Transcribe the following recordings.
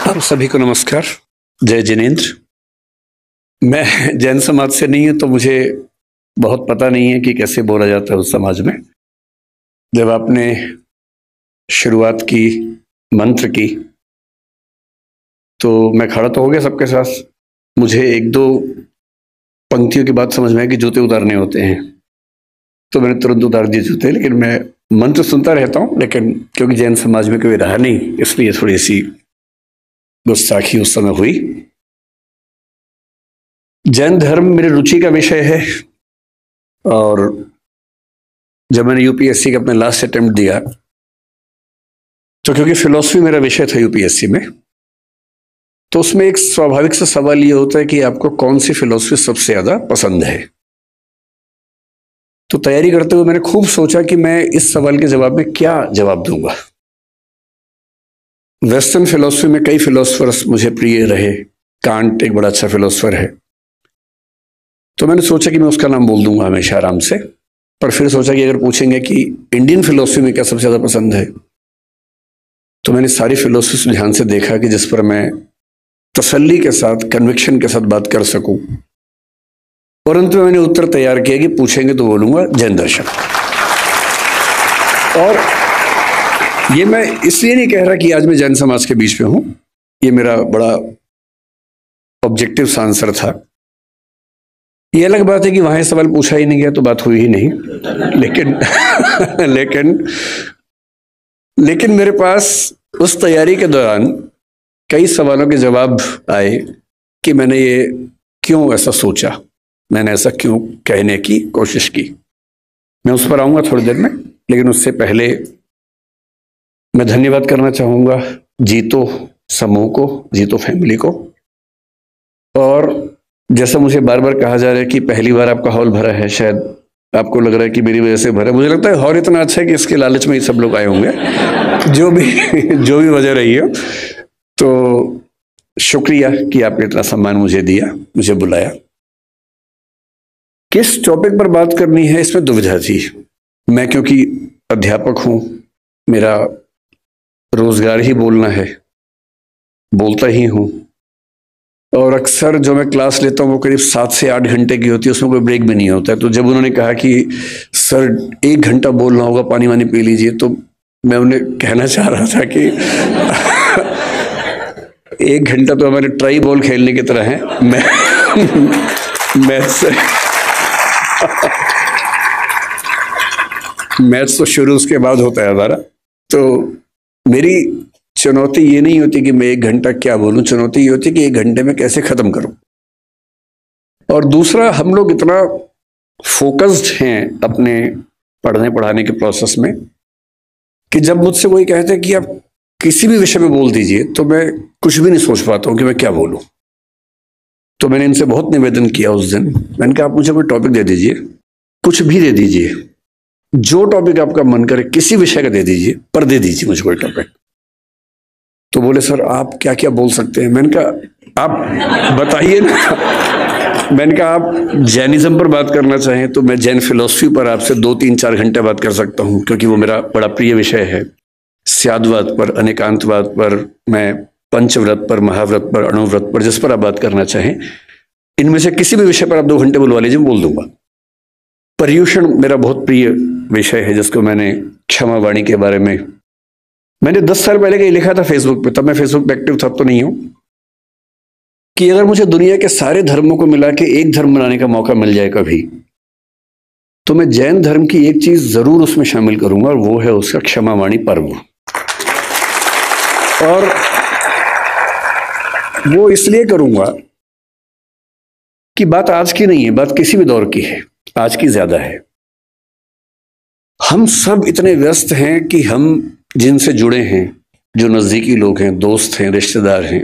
आप सभी को नमस्कार। जय जिनेंद्र। मैं जैन समाज से नहीं हूं तो मुझे बहुत पता नहीं है कि कैसे बोला जाता है उस समाज में। जब आपने शुरुआत की मंत्र की तो मैं खड़ा तो हो गया सबके साथ। मुझे एक दो पंक्तियों की बात समझ में आई कि जूते उतारने होते हैं, तो मैंने तुरंत उतार दिए जूते। लेकिन मैं मंत्र सुनता रहता हूँ, लेकिन क्योंकि जैन समाज में कोई रहा नहीं इसलिए थोड़ी सी गुस्ताखी उस समय हुई। जैन धर्म मेरी रुचि का विषय है, और जब मैंने यूपीएससी का अपना लास्ट अटेम्प्ट दिया तो क्योंकि फिलॉसफी मेरा विषय था यूपीएससी में, तो उसमें एक स्वाभाविक सा सवाल ये होता है कि आपको कौन सी फिलॉसफी सबसे ज्यादा पसंद है। तो तैयारी करते हुए मैंने खूब सोचा कि मैं इस सवाल के जवाब में क्या जवाब दूंगा। वेस्टर्न फिलॉसफी में कई फिलोसफर्स मुझे प्रिय रहे। कांट एक बड़ा अच्छा फिलोसफर है, तो मैंने सोचा कि मैं उसका नाम बोल दूंगा हमेशा आराम से। पर फिर सोचा कि अगर पूछेंगे कि इंडियन फिलोसफी में क्या सबसे ज्यादा पसंद है, तो मैंने सारी फिलोसफी ध्यान से देखा कि जिस पर मैं तसल्ली के साथ, कन्विक्शन के साथ बात कर सकूं। और अंत में मैंने उत्तर तैयार किया कि पूछेंगे तो बोलूंगा जैन दर्शन। और ये मैं इसलिए नहीं कह रहा कि आज मैं जैन समाज के बीच में हूं, ये मेरा बड़ा ऑब्जेक्टिव आंसर था। ये अलग बात है कि वहां सवाल पूछा ही नहीं गया तो बात हुई ही नहीं। लेकिन लेकिन मेरे पास उस तैयारी के दौरान कई सवालों के जवाब आए कि मैंने ये क्यों ऐसा सोचा, मैंने ऐसा क्यों कहने की कोशिश की। मैं उस पर आऊंगा थोड़ी देर में, लेकिन उससे पहले मैं धन्यवाद करना चाहूंगा जीतो समूह को, जीतो फैमिली को। और जैसा मुझे बार बार कहा जा रहा है कि पहली बार आपका हॉल भरा है, शायद आपको लग रहा है कि मेरी वजह से भरा। मुझे लगता है हॉल इतना अच्छा है कि इसके लालच में ही सब लोग आए होंगे, जो भी वजह रही है। तो शुक्रिया कि आपने इतना सम्मान मुझे दिया, मुझे बुलाया। किस टॉपिक पर बात करनी है इसमें दुविधा थी। मैं क्योंकि अध्यापक हूं, मेरा रोजगार ही बोलना है, बोलता ही हूं। और अक्सर जो मैं क्लास लेता हूँ वो करीब 7 से 8 घंटे की होती है, उसमें कोई ब्रेक भी नहीं होता है। तो जब उन्होंने कहा कि सर 1 घंटा बोलना होगा, पानी वानी पी लीजिए, तो मैं उन्हें कहना चाह रहा था कि 1 घंटा तो हमारे ट्राई बॉल खेलने की तरह है। मैच तो शुरू उसके बाद होता है हमारा। तो मेरी चुनौती ये नहीं होती कि मैं 1 घंटा क्या बोलूं, चुनौती ये होती कि 1 घंटे में कैसे खत्म करूं। और दूसरा, हम लोग इतना फोकस्ड हैं अपने पढ़ने पढ़ाने के प्रोसेस में कि जब मुझसे कोई कहते हैं कि आप किसी भी विषय में बोल दीजिए, तो मैं कुछ भी नहीं सोच पाता हूं कि मैं क्या बोलूं। तो मैंने इनसे बहुत निवेदन किया उस दिन। मैंने कहा आप मुझे कोई टॉपिक दे दीजिए, कुछ भी दे दीजिए, जो टॉपिक आपका मन करे, किसी विषय का दे दीजिए, पर दे दीजिए मुझे कोई टॉपिक। तो बोले सर आप क्या क्या बोल सकते हैं। मैंने कहा आप बताइए ना। मैंने कहा आप जैनिज्म पर बात करना चाहें तो मैं जैन फिलोसफी पर आपसे 2, 3, 4 घंटे बात कर सकता हूं, क्योंकि वो मेरा बड़ा प्रिय विषय है। स्यादवाद पर, अनेकांतवाद पर, मैं पंचव्रत पर, महाव्रत पर, अणुव्रत पर, जिस पर आप बात करना चाहें, इनमें से किसी भी विषय पर आप 2 घंटे बुलवा लीजिए, बोल दूंगा। पर्यूषण मेरा बहुत प्रिय विषय है, जिसको मैंने क्षमा वाणी के बारे में मैंने 10 साल पहले का लिखा था फेसबुक पे, तब मैं फेसबुक पे एक्टिव था, तो नहीं हूं, कि अगर मुझे दुनिया के सारे धर्मों को मिला के एक धर्म बनाने का मौका मिल जाए कभी, तो मैं जैन धर्म की एक चीज जरूर उसमें शामिल करूंगा, और वो है उसका क्षमावाणी पर्व। और वो इसलिए करूंगा कि बात आज की नहीं है, बात किसी भी दौर की है, आज की ज्यादा है। हम सब इतने व्यस्त हैं कि हम जिनसे जुड़े हैं, जो नजदीकी लोग हैं, दोस्त हैं, रिश्तेदार हैं,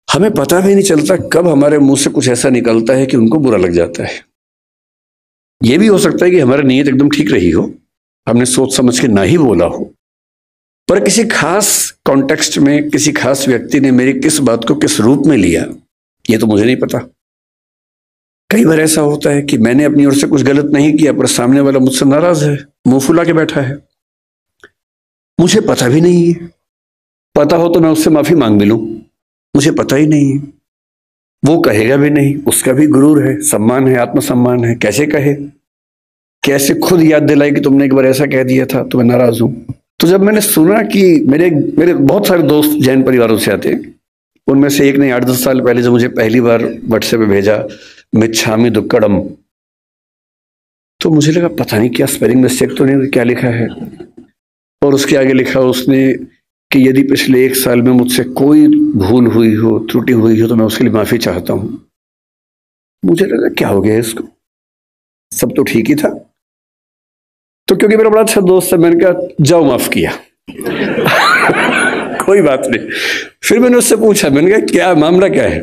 हमें पता भी नहीं चलता कब हमारे मुंह से कुछ ऐसा निकलता है कि उनको बुरा लग जाता है। यह भी हो सकता है कि हमारी नीयत एकदम ठीक रही हो, हमने सोच समझ के ना ही बोला हो, पर किसी खास कॉन्टेक्स्ट में किसी खास व्यक्ति ने मेरी किस बात को किस रूप में लिया, ये तो मुझे नहीं पता। कई बार ऐसा होता है कि मैंने अपनी ओर से कुछ गलत नहीं किया, पर सामने वाला मुझसे नाराज है, मुंह फुला के बैठा है, मुझे पता भी नहीं है। पता हो तो मैं उससे माफी मांग भी लूं, मुझे पता ही नहीं है, वो कहेगा भी नहीं, उसका भी गुरूर है, सम्मान है, आत्मसम्मान है, कैसे कहे, कैसे खुद याद दिलाए कि तुमने एक बार ऐसा कह दिया था तो मैं नाराज हूं। तो जब मैंने सुना कि मेरे मेरे बहुत सारे दोस्त जैन परिवारों से आते हैं, उनमें से एक ने 8-10 साल पहले जब मुझे पहली बार व्हाट्सएप पे भेजा मिच्छामी दुक्कड़म, तो मुझे लगा पता नहीं क्या स्पेलिंग मिस्टेक तो नहीं, क्या लिखा है। और उसके आगे लिखा उसने कि यदि पिछले 1 साल में मुझसे कोई भूल हुई हो, त्रुटि हुई हो, तो मैं उसके लिए माफी चाहता हूं। मुझे लगा क्या हो गया इसको, सब तो ठीक ही था। तो क्योंकि मेरा बड़ा अच्छा दोस्त है, मैंने कहा जाओ माफ किया। कोई बात नहीं। फिर मैंने उससे पूछा, मैंने कहा क्या मामला क्या है,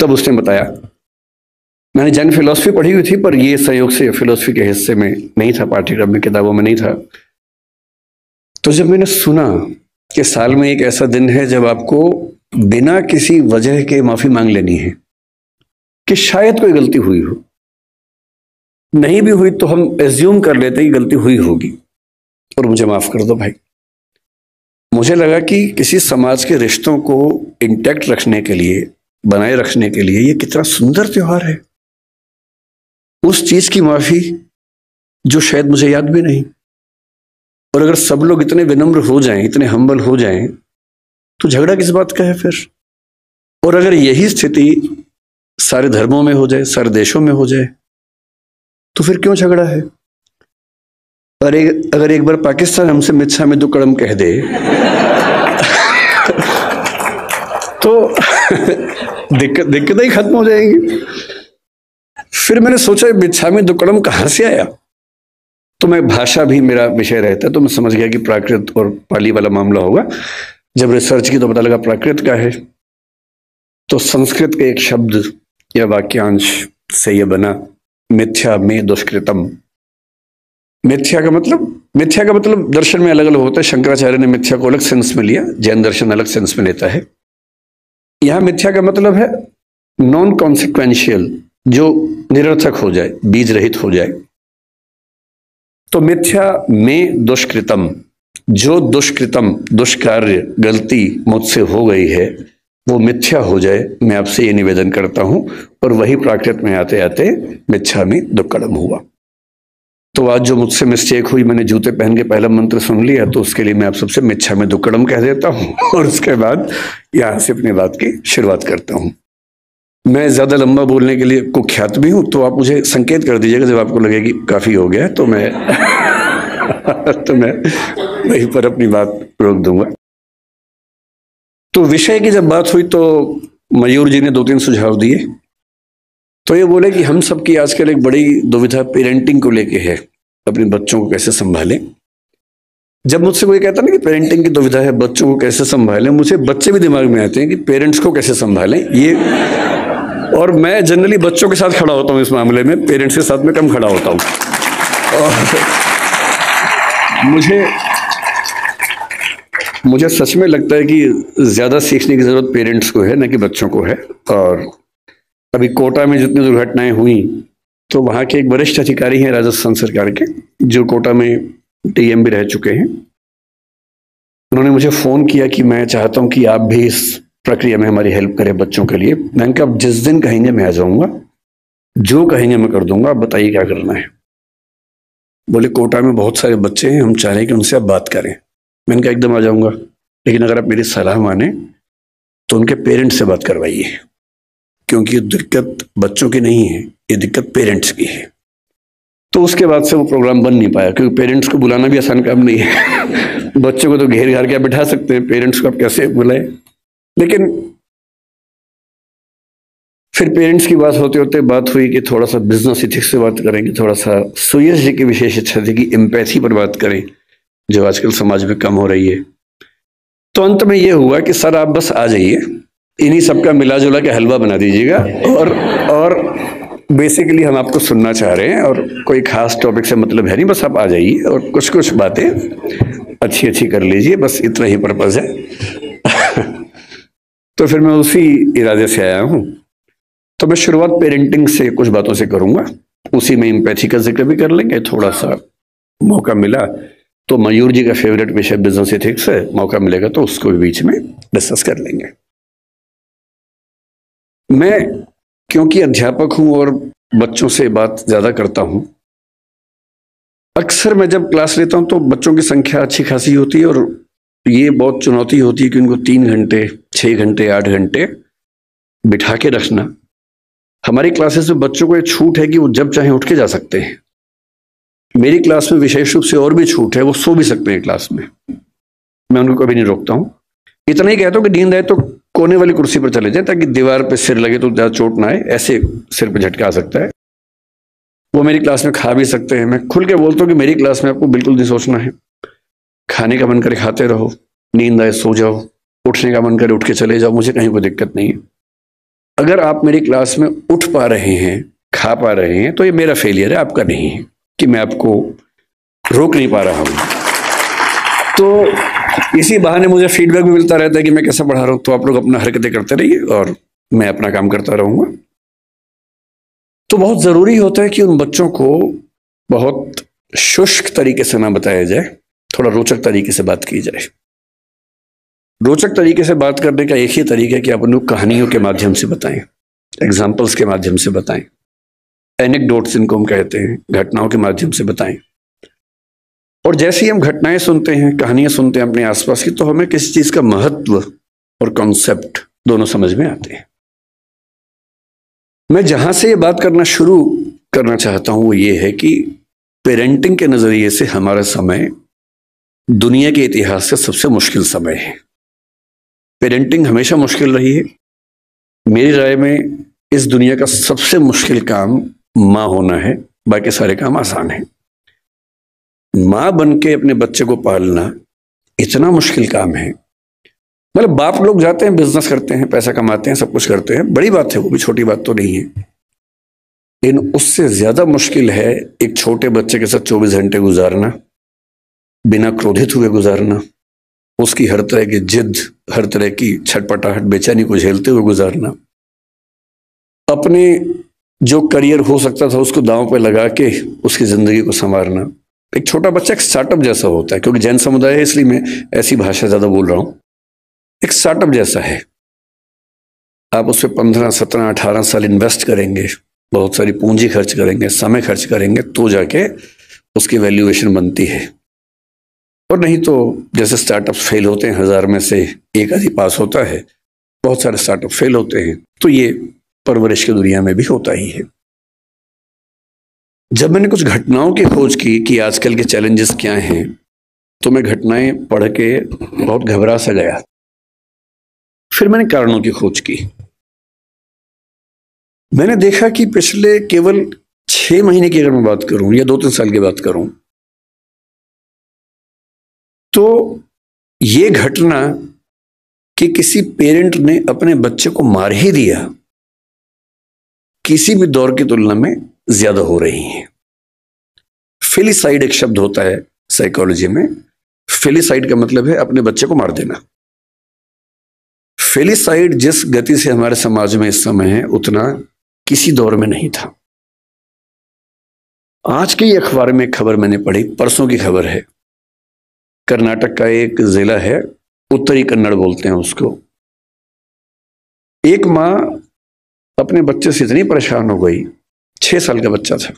तब उसने बताया। मैंने जैन फिलॉसफी पढ़ी हुई थी, पर ये संयोग से फिलॉसफी के हिस्से में नहीं था, पाठ्यक्रम में, किताबों में नहीं था। तो जब मैंने सुना कि साल में एक ऐसा दिन है जब आपको बिना किसी वजह के माफी मांग लेनी है, कि शायद कोई गलती हुई हो, नहीं भी हुई तो हम एज्यूम कर लेते कि गलती हुई होगी और मुझे माफ कर दो भाई। मुझे लगा कि किसी समाज के रिश्तों को इंटैक्ट रखने के लिए, बनाए रखने के लिए, ये कितना सुंदर त्योहार है। उस चीज की माफी जो शायद मुझे याद भी नहीं। और अगर सब लोग इतने विनम्र हो जाएं, इतने हम्बल हो जाएं, तो झगड़ा किस बात का है फिर। और अगर यही स्थिति सारे धर्मों में हो जाए, सारे देशों में हो जाए, तो फिर क्यों झगड़ा है। और अगर एक बार पाकिस्तान हमसे मिच्छामी दुक्कड़म कह दे तो दिक्कतें ही खत्म हो जाएंगी। फिर मैंने सोचा मिच्छामी दुक्कड़म कहां से आया। तो मैं, भाषा भी मेरा विषय रहता है, तो मैं समझ गया कि प्राकृत और पाली वाला मामला होगा। जब रिसर्च की तो पता लगा प्राकृत का है। तो संस्कृत के एक शब्द या वाक्यांश से यह बना मिथ्या में दुष्कृतम। मिथ्या का मतलब दर्शन में अलग अलग होता है। शंकराचार्य ने मिथ्या को अलग सेंस में लिया, जैन दर्शन अलग सेंस में लेता है। यहां मिथ्या का मतलब है नॉन कॉन्सिक्वेंशियल, जो निरर्थक हो जाए, बीज रहित हो जाए। तो मिथ्या में दुष्कृतम, जो दुष्कृतम, दुष्कार्य, गलती मुझसे हो गई है वो मिथ्या हो जाए, मैं आपसे ये निवेदन करता हूं। और वही प्राकृत में आते आते मिच्छामी दुक्कड़म हुआ। तो आज जो मुझसे मिस्टेक हुई, मैंने जूते पहन के पहला मंत्र सुन लिया, तो उसके लिए मैं आप सबसे मिच्छामी दुक्कड़म कह देता हूं और उसके बाद यहां से अपनी बात की शुरुआत करता हूं। मैं ज्यादा लंबा बोलने के लिए कुख्यात भी हूं, तो आप मुझे संकेत कर दीजिएगा जब आपको लगे कि काफी हो गया, तो मैं तो मैं वहीं पर अपनी बात रोक दूंगा। तो विषय की जब बात हुई तो मयूर जी ने 2-3 सुझाव दिए। तो ये बोले कि हम सबकी आजकल एक बड़ी दुविधा पेरेंटिंग को लेके है, अपने बच्चों को कैसे संभालें। जब मुझसे कोई कहता ना कि पेरेंटिंग की दुविधा है, बच्चों को कैसे संभालें, मुझे बच्चे भी दिमाग में आते हैं कि पेरेंट्स को कैसे संभालें ये। और मैं जनरली बच्चों के साथ खड़ा होता हूं इस मामले में, पेरेंट्स के साथ में कम खड़ा होता हूं। और मुझे सच में लगता है कि ज्यादा सीखने की जरूरत पेरेंट्स को है, न कि बच्चों को है। और अभी कोटा में जितनी दुर्घटनाएं हुई, तो वहां के एक वरिष्ठ अधिकारी हैं राजस्थान सरकार के, जो कोटा में टीएम भी रह चुके हैं। उन्होंने मुझे फोन किया कि मैं चाहता हूं कि आप भी इस प्रक्रिया में हमारी हेल्प करें बच्चों के लिए। मैंने कहा जिस दिन कहेंगे मैं आ जाऊंगा, जो कहेंगे मैं कर दूंगा, आप बताइए क्या करना है। बोले कोटा में बहुत सारे बच्चे हैं, हम चाह रहे हैं कि उनसे आप बात करें। मैंने कहा एकदम आ जाऊंगा, लेकिन अगर आप मेरी सलाह माने तो उनके पेरेंट्स से बात करवाइए, क्योंकि ये दिक्कत बच्चों की नहीं है, ये दिक्कत पेरेंट्स की है। तो उसके बाद से वो प्रोग्राम बन नहीं पाया, क्योंकि पेरेंट्स को बुलाना भी आसान काम नहीं है। बच्चों को तो घेर घार के बिठा सकते हैं, पेरेंट्स को आप कैसे बुलाएं। लेकिन फिर पेरेंट्स की बात होते होते बात हुई कि थोड़ा सा बिजनेस इथिक्स से बात करेंगे, थोड़ा सा सुयश जी की विशेष इच्छा थी कि एम्पैथी पर बात करें, जो आजकल समाज में कम हो रही है। तो अंत में यह हुआ कि सर आप बस आ जाइए, इन्हीं सबका मिला जुला के हलवा बना दीजिएगा, और बेसिकली हम आपको सुनना चाह रहे हैं, और कोई खास टॉपिक से मतलब है नहीं, बस आप आ जाइए और कुछ कुछ बातें अच्छी अच्छी कर लीजिए, बस इतना ही पर्पज है। तो फिर मैं उसी इरादे से आया हूं। तो मैं शुरुआत पेरेंटिंग से कुछ बातों से करूंगा, उसी में एम्पैथी का जिक्र भी कर लेंगे। थोड़ा सा मौका मिला तो मयूर जी का फेवरेट विषय बिजनेस एथिक्स है, मौका मिलेगा तो उसको भी बीच में डिस्कस कर लेंगे। मैं क्योंकि अध्यापक हूं और बच्चों से बात ज्यादा करता हूं, अक्सर मैं जब क्लास लेता हूं तो बच्चों की संख्या अच्छी खासी होती है और ये बहुत चुनौती होती है कि उनको 3 घंटे, 6 घंटे, 8 घंटे बिठा के रखना। हमारी क्लासेस में बच्चों को ये छूट है कि वो जब चाहे उठ के जा सकते हैं। मेरी क्लास में विशेष रूप से और भी छूट है, वो सो भी सकते हैं क्लास में, मैं उनको कभी नहीं रोकता हूं। इतना ही कहता हूं कि नींद आए तो कोने वाली कुर्सी पर चले जाए ताकि दीवार पे सिर लगे तो ज्यादा चोट ना आए, ऐसे सिर पे झटका आ सकता है। वो मेरी क्लास में खा भी सकते हैं। मैं खुल के बोलता हूँ कि मेरी क्लास में आपको बिल्कुल नहीं सोचना है, खाने का मन करे खाते रहो, नींद आए सो जाओ, उठने का मन करे उठ के चले जाओ, मुझे कहीं कोई दिक्कत नहीं है। अगर आप मेरी क्लास में उठ पा रहे हैं, खा पा रहे हैं, तो ये मेरा फेलियर है, आपका नहीं है कि मैं आपको रोक नहीं पा रहा हूं। तो इसी बहाने मुझे फीडबैक भी मिलता रहता है कि मैं कैसा पढ़ा रहा हूं। तो आप लोग अपना हरकतें करते रहिए और मैं अपना काम करता रहूंगा। तो बहुत जरूरी होता है कि उन बच्चों को बहुत शुष्क तरीके से ना बताया जाए, थोड़ा रोचक तरीके से बात की जाए। रोचक तरीके से बात करने का एक ही तरीका है कि आप उनको कहानियों के माध्यम से बताएं, एग्जाम्पल्स के माध्यम से बताएं, एनेक्डोट्स इनको हम कहते हैं, घटनाओं के माध्यम से बताएं। और जैसे ही हम घटनाएं सुनते हैं, कहानियां सुनते हैं अपने आसपास की, तो हमें किसी चीज का महत्व और कॉन्सेप्ट दोनों समझ में आते हैं। मैं जहां से ये बात करना शुरू करना चाहता हूं वो ये है कि पेरेंटिंग के नजरिए से हमारा समय दुनिया के इतिहास का सबसे मुश्किल समय है। पेरेंटिंग हमेशा मुश्किल रही है। मेरी राय में इस दुनिया का सबसे मुश्किल काम माँ होना है, बाकी सारे काम आसान हैं। माँ बन के अपने बच्चे को पालना इतना मुश्किल काम है। मतलब बाप लोग जाते हैं, बिजनेस करते हैं, पैसा कमाते हैं, सब कुछ करते हैं, बड़ी बात है, वो भी छोटी बात तो नहीं है। लेकिन उससे ज्यादा मुश्किल है एक छोटे बच्चे के साथ 24 घंटे गुजारना, बिना क्रोधित हुए गुजारना, उसकी हर तरह की जिद, हर तरह की छटपटाहट, बेचैनी को झेलते हुए गुजारना, अपने जो करियर हो सकता था उसको दांव पे लगा के उसकी जिंदगी को संवारना। एक छोटा बच्चा एक स्टार्टअप जैसा होता है, क्योंकि जैन समुदाय है इसलिए मैं ऐसी भाषा ज्यादा बोल रहा हूं। एक स्टार्टअप जैसा है। आप उस पर 15, 17, 18 साल इन्वेस्ट करेंगे, बहुत सारी पूंजी खर्च करेंगे, समय खर्च करेंगे, तो जाके उसकी वैल्यूएशन बनती है। और नहीं तो जैसे स्टार्टअप फेल होते हैं, 1000 में से एक आदि पास होता है, बहुत सारे स्टार्टअप फेल होते हैं। तो ये परवरिश की दुनिया में भी होता ही है। जब मैंने कुछ घटनाओं की खोज की कि आजकल के चैलेंजेस क्या हैं, तो मैं घटनाएं पढ़ के बहुत घबरा सा गया। फिर मैंने कारणों की खोज की। मैंने देखा कि पिछले केवल 6 महीने की अगर मैं बात करूं या 2-3 साल की बात करूं, तो ये घटना कि किसी पेरेंट ने अपने बच्चे को मार ही दिया, किसी भी दौर की तुलना में ज्यादा हो रही है। फिलिसाइड एक शब्द होता है साइकोलॉजी में। फिलिसाइड का मतलब है अपने बच्चे को मार देना। फिलिसाइड जिस गति से हमारे समाज में इस समय है, उतना किसी दौर में नहीं था। आज के अखबार में खबर मैंने पढ़ी, परसों की खबर है। कर्नाटक का एक जिला है, उत्तरी कन्नड़ बोलते हैं उसको। एक मां अपने बच्चे से इतनी परेशान हो गई, 6 साल का बच्चा था,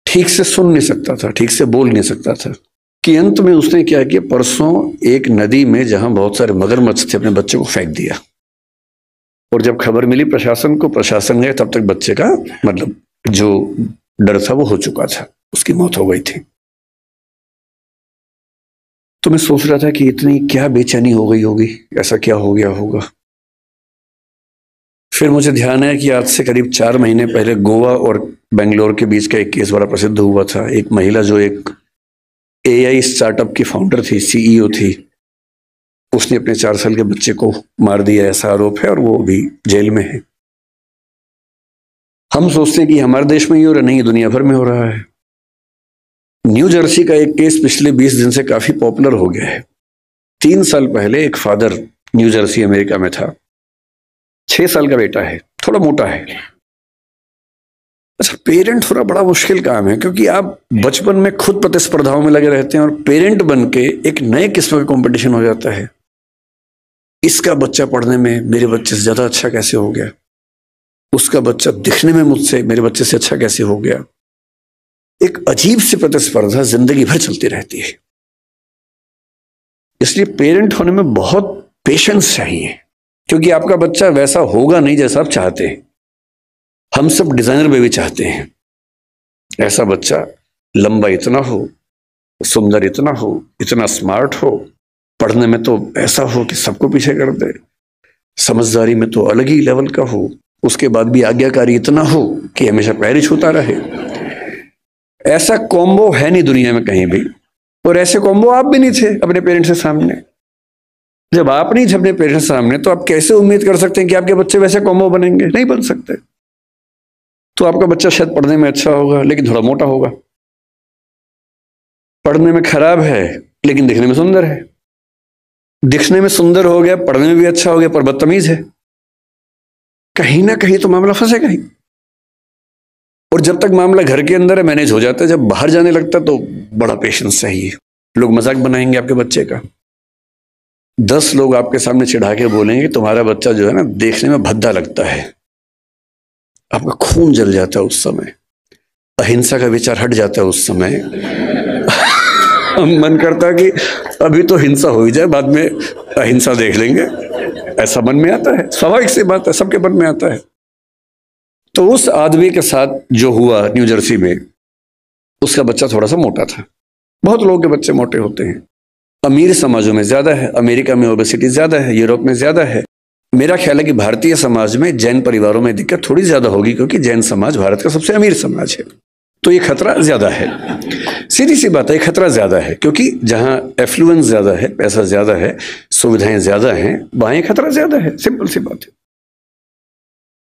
ठीक से सुन नहीं सकता था, ठीक से बोल नहीं सकता था, कि अंत में उसने क्या किया, परसों एक नदी में जहां बहुत सारे मगरमच्छ थे, अपने बच्चे को फेंक दिया। और जब खबर मिली प्रशासन को, प्रशासन गए, तब तक बच्चे का मतलब जो डर था वो हो चुका था, उसकी मौत हो गई थी। तो मैं सोच रहा था कि इतनी क्या बेचैनी हो गई होगी, ऐसा क्या हो गया होगा। फिर मुझे ध्यान है कि आज से करीब 4 महीने पहले गोवा और बेंगलोर के बीच का एक केस बड़ा प्रसिद्ध हुआ था। एक महिला जो एक एआई स्टार्टअप की फाउंडर थी, सीईओ थी, उसने अपने 4 साल के बच्चे को मार दिया, ऐसा आरोप है, और वो अभी जेल में है। हम सोचते हैं कि हमारे देश में ही हो रहा, नहीं, दुनिया भर में हो रहा है। न्यू जर्सी का एक केस पिछले 20 दिन से काफी पॉपुलर हो गया है। 3 साल पहले एक फादर न्यू जर्सी अमेरिका में था, 6 साल का बेटा है, थोड़ा मोटा है, अच्छा, पेरेंट होना बड़ा मुश्किल काम है, क्योंकि आप बचपन में खुद प्रतिस्पर्धाओं में लगे रहते हैं और पेरेंट बन के एक नए किस्म का कंपटीशन हो जाता है। इसका बच्चा पढ़ने में मेरे बच्चे से ज्यादा अच्छा कैसे हो गया, उसका बच्चा दिखने में मुझसे मेरे बच्चे से अच्छा कैसे हो गया। एक अजीब सी प्रतिस्पर्धा जिंदगी भर चलती रहती है। इसलिए पेरेंट होने में बहुत पेशेंस चाहिए, क्योंकि आपका बच्चा वैसा होगा नहीं जैसा आप चाहते हैं। हम सब डिजाइनर बेबी चाहते हैं, ऐसा बच्चा लंबा इतना हो, सुंदर इतना हो, इतना स्मार्ट हो, पढ़ने में तो ऐसा हो कि सबको पीछे कर दे, समझदारी में तो अलग ही लेवल का हो, उसके बाद भी आज्ञाकारी इतना हो कि हमेशा पैर ही छूता रहे। ऐसा कॉम्बो है नहीं दुनिया में कहीं भी, और ऐसे कॉम्बो आप भी नहीं थे अपने पेरेंट्स के सामने। जब आप नहीं थे अपने पेरेंट्स के सामने, तो आप कैसे उम्मीद कर सकते हैं कि आपके बच्चे वैसे कॉम्बो बनेंगे? नहीं बन सकते। तो आपका बच्चा शायद पढ़ने में अच्छा होगा लेकिन थोड़ा मोटा होगा, पढ़ने में खराब है लेकिन दिखने में सुंदर है, दिखने में सुंदर हो गया, पढ़ने में भी अच्छा हो गया, पर बदतमीज है। कहीं ना कहीं तो मामला फंसेगा ही। और जब तक मामला घर के अंदर है मैनेज हो जाता है, जब बाहर जाने लगता तो बड़ा पेशेंस चाहिए। लोग मजाक बनाएंगे आपके बच्चे का, 10 लोग आपके सामने चिढ़ा के बोलेंगे तुम्हारा बच्चा जो है ना देखने में भद्दा लगता है। आपका खून जल जाता है उस समय, अहिंसा का विचार हट जाता है उस समय। मन करता है कि अभी तो हिंसा हो ही जाए, बाद में अहिंसा देख लेंगे, ऐसा मन में आता है। स्वाभाविक सी बात है, सबके मन में आता है। तो उस आदमी के साथ जो हुआ न्यू जर्सी में, उसका बच्चा थोड़ा सा मोटा था। बहुत लोगों के बच्चे मोटे होते हैं, अमीर समाजों में ज्यादा है, अमेरिका में ओबेसिटी ज्यादा है, यूरोप में ज्यादा है। मेरा ख्याल है कि भारतीय समाज में जैन परिवारों में दिक्कत थोड़ी ज्यादा होगी, क्योंकि जैन समाज भारत का सबसे अमीर समाज है, तो ये खतरा ज्यादा है। सीधी सी बात है, खतरा ज्यादा है, क्योंकि जहां एफ्लुएंस ज्यादा है, पैसा ज्यादा है, सुविधाएं ज्यादा हैं, वहां ये खतरा ज्यादा है। सिंपल सी बात है।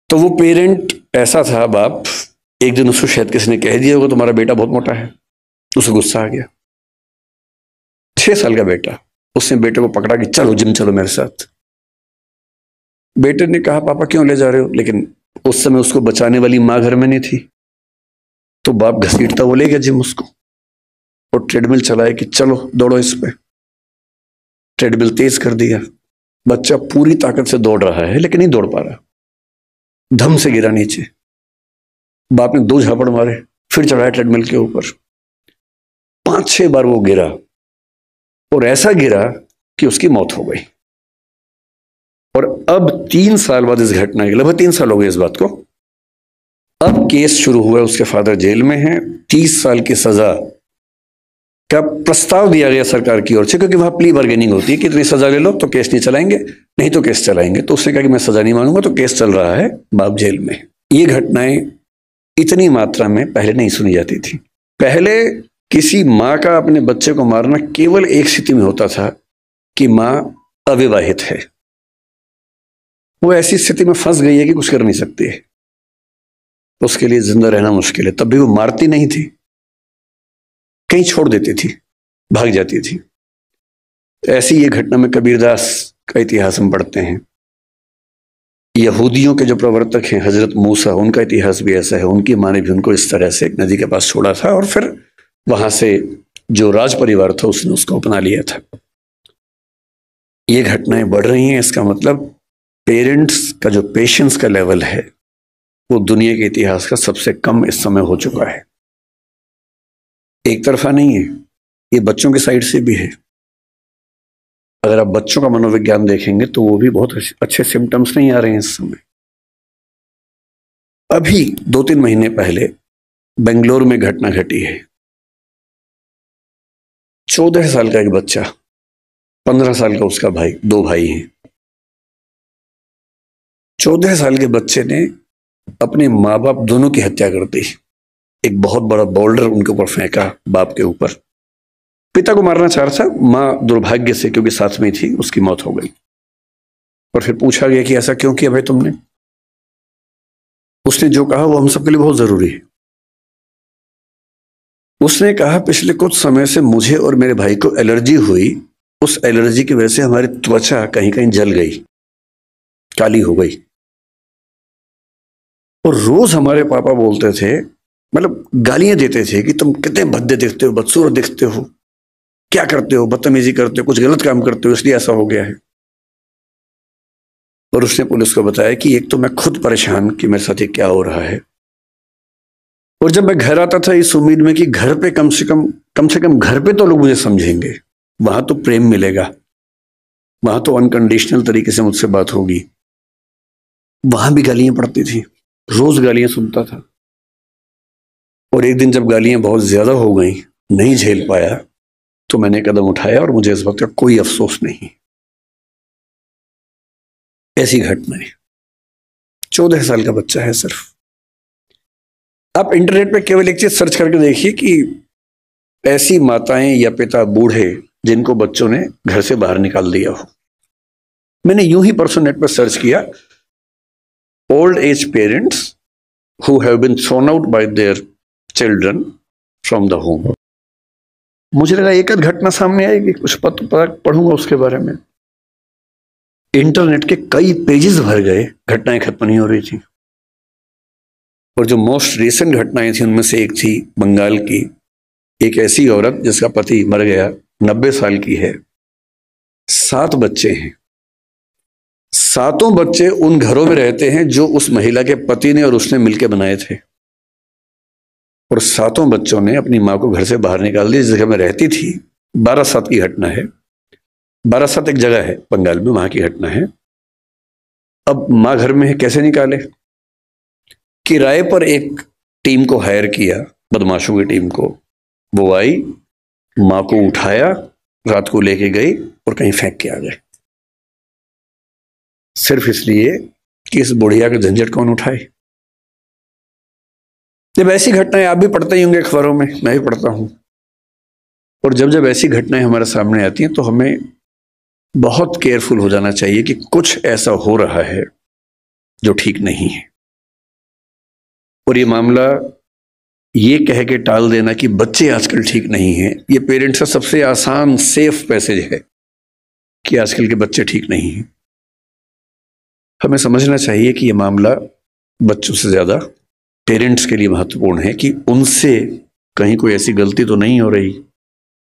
तो वो पेरेंट ऐसा था, बाप, एक दिन उसको शायद किसी ने कह दिया होगा तुम्हारा बेटा बहुत मोटा है, उसे गुस्सा आ गया। 6 साल का बेटा, उसने बेटे को पकड़ा कि चलो जिम चलो मेरे साथ। बेटे ने कहा पापा क्यों ले जा रहे हो, लेकिन उस समय उसको बचाने वाली माँ घर में नहीं थी, तो बाप घसीटता वो ले गया जिम उसको, और ट्रेडमिल चलाया कि चलो दौड़ो इस पे। ट्रेडमिल तेज कर दिया, बच्चा पूरी ताकत से दौड़ रहा है लेकिन नहीं दौड़ पा रहा, धम से गिरा नीचे। बाप ने 2 झापड़ मारे, फिर चढ़ाया ट्रेडमिल के ऊपर। 5-6 बार वो गिरा, और ऐसा गिरा कि उसकी मौत हो गई। और अब 3 साल बाद इस घटना के, लगभग 3 साल हो गए इस बात को, अब केस शुरू हुआ, उसके फादर जेल में हैं। 30 साल की सजा का प्रस्ताव दिया गया सरकार की ओर से, क्योंकि वहां प्ली बार्गेनिंग होती है कि इतनी सजा ले लो तो केस नहीं चलाएंगे, नहीं तो केस चलाएंगे। तो उसने कहा कि मैं सजा नहीं मानूंगा, तो केस चल रहा है, बाप जेल में। ये घटनाएं इतनी मात्रा में पहले नहीं सुनी जाती थी। पहले किसी माँ का अपने बच्चे को मारना केवल एक स्थिति में होता था कि माँ अविवाहित है, वो ऐसी स्थिति में फंस गई है कि कुछ कर नहीं सकती है, उसके लिए जिंदा रहना मुश्किल है, तब भी वो मारती नहीं थी, कहीं छोड़ देती थी, भाग जाती थी। ऐसी ये घटना में कबीरदास का इतिहास हम पढ़ते हैं। यहूदियों के जो प्रवर्तक हैं हजरत मूसा, उनका इतिहास भी ऐसा है। उनकी माँ ने भी उनको इस तरह से एक नदी के पास छोड़ा था, और फिर वहां से जो राज परिवार था उसने उसको अपना लिया था। ये घटनाएं बढ़ रही हैं, इसका मतलब पेरेंट्स का जो पेशेंस का लेवल है वो दुनिया के इतिहास का सबसे कम इस समय हो चुका है। एक तरफा नहीं है, ये बच्चों की साइड से भी है। अगर आप बच्चों का मनोविज्ञान देखेंगे तो वो भी बहुत अच्छे सिम्टम्स नहीं आ रहे हैं इस समय। अभी 2-3 महीने पहले बेंगलोर में घटना घटी है। 14 साल का एक बच्चा, 15 साल का उसका भाई, 2 भाई हैं। 14 साल के बच्चे ने अपने माँ बाप दोनों की हत्या कर दी। एक बहुत बड़ा बोल्डर उनके ऊपर फेंका, बाप के ऊपर। पिता को मारना चाह रहा था, माँ दुर्भाग्य से क्योंकि साथ में थी उसकी मौत हो गई। और फिर पूछा गया कि ऐसा क्यों किया भाई तुमने? उसने जो कहा वो हम सबके लिए बहुत जरूरी है। उसने कहा पिछले कुछ समय से मुझे और मेरे भाई को एलर्जी हुई, उस एलर्जी की वजह से हमारी त्वचा कहीं कहीं जल गई, काली हो गई। और रोज हमारे पापा बोलते थे, मतलब गालियां देते थे कि तुम कितने भद्दे दिखते हो, बदसूरत दिखते हो, क्या करते हो, बदतमीजी करते हो, कुछ गलत काम करते हो, इसलिए ऐसा हो गया है। और उसने पुलिस को बताया कि एक तो मैं खुद परेशान कि मेरे साथ ये क्या हो रहा है, और जब मैं घर आता था इस उम्मीद में कि घर पे कम से कम घर पे तो लोग मुझे समझेंगे, वहां तो प्रेम मिलेगा, वहां तो अनकंडीशनल तरीके से मुझसे बात होगी, वहां भी गालियां पड़ती थी, रोज गालियां सुनता था। और एक दिन जब गालियां बहुत ज्यादा हो गई, नहीं झेल पाया, तो मैंने कदम उठाया और मुझे इस वक्त का कोई अफसोस नहीं। ऐसी घटना है। 14 साल का बच्चा है सिर्फ। आप इंटरनेट पे केवल एक चीज सर्च करके देखिए कि ऐसी माताएं या पिता बूढ़े जिनको बच्चों ने घर से बाहर निकाल दिया हो। मैंने यूं ही परसों नेट पर सर्च किया, old age parents who have been thrown out by their children from the home. मुझे लगा एक आध घटना सामने आएगी, कुछ पता पढ़ूंगा उसके बारे में। इंटरनेट के कई पेजेस भर गए, घटनाएं खत्म नहीं हो रही थी। और जो मोस्ट रिसेंट घटनाएं थी उनमें से एक थी बंगाल की, एक ऐसी औरत जिसका पति मर गया, 90 साल की है, 7 बच्चे हैं। 7 बच्चे उन घरों में रहते हैं जो उस महिला के पति ने और उसने मिलकर बनाए थे। और 7 बच्चों ने अपनी मां को घर से बाहर निकाल दिया जिस जगह में रहती थी। बारासात की घटना है। बारासात एक जगह है बंगाल में, वहां की घटना है। अब मां घर में है, कैसे निकाले? किराए पर एक टीम को हायर किया, बदमाशों की टीम को। वो आई, मां को उठाया, रात को लेके गई और कहीं फेंक के आ गए, सिर्फ इसलिए कि इस बुढ़िया का झंझट कौन उठाए। जब ऐसी घटनाएं आप भी पढ़ते ही होंगे अखबारों में, मैं भी पढ़ता हूं। और जब जब ऐसी घटनाएं हमारे सामने आती हैं तो हमें बहुत केयरफुल हो जाना चाहिए कि कुछ ऐसा हो रहा है जो ठीक नहीं है। और ये मामला ये कह के टाल देना कि बच्चे आजकल ठीक नहीं हैं, ये पेरेंट्स का सबसे आसान सेफ मैसेज है कि आजकल के बच्चे ठीक नहीं हैं। हमें समझना चाहिए कि ये मामला बच्चों से ज्यादा पेरेंट्स के लिए महत्वपूर्ण है कि उनसे कहीं कोई ऐसी गलती तो नहीं हो रही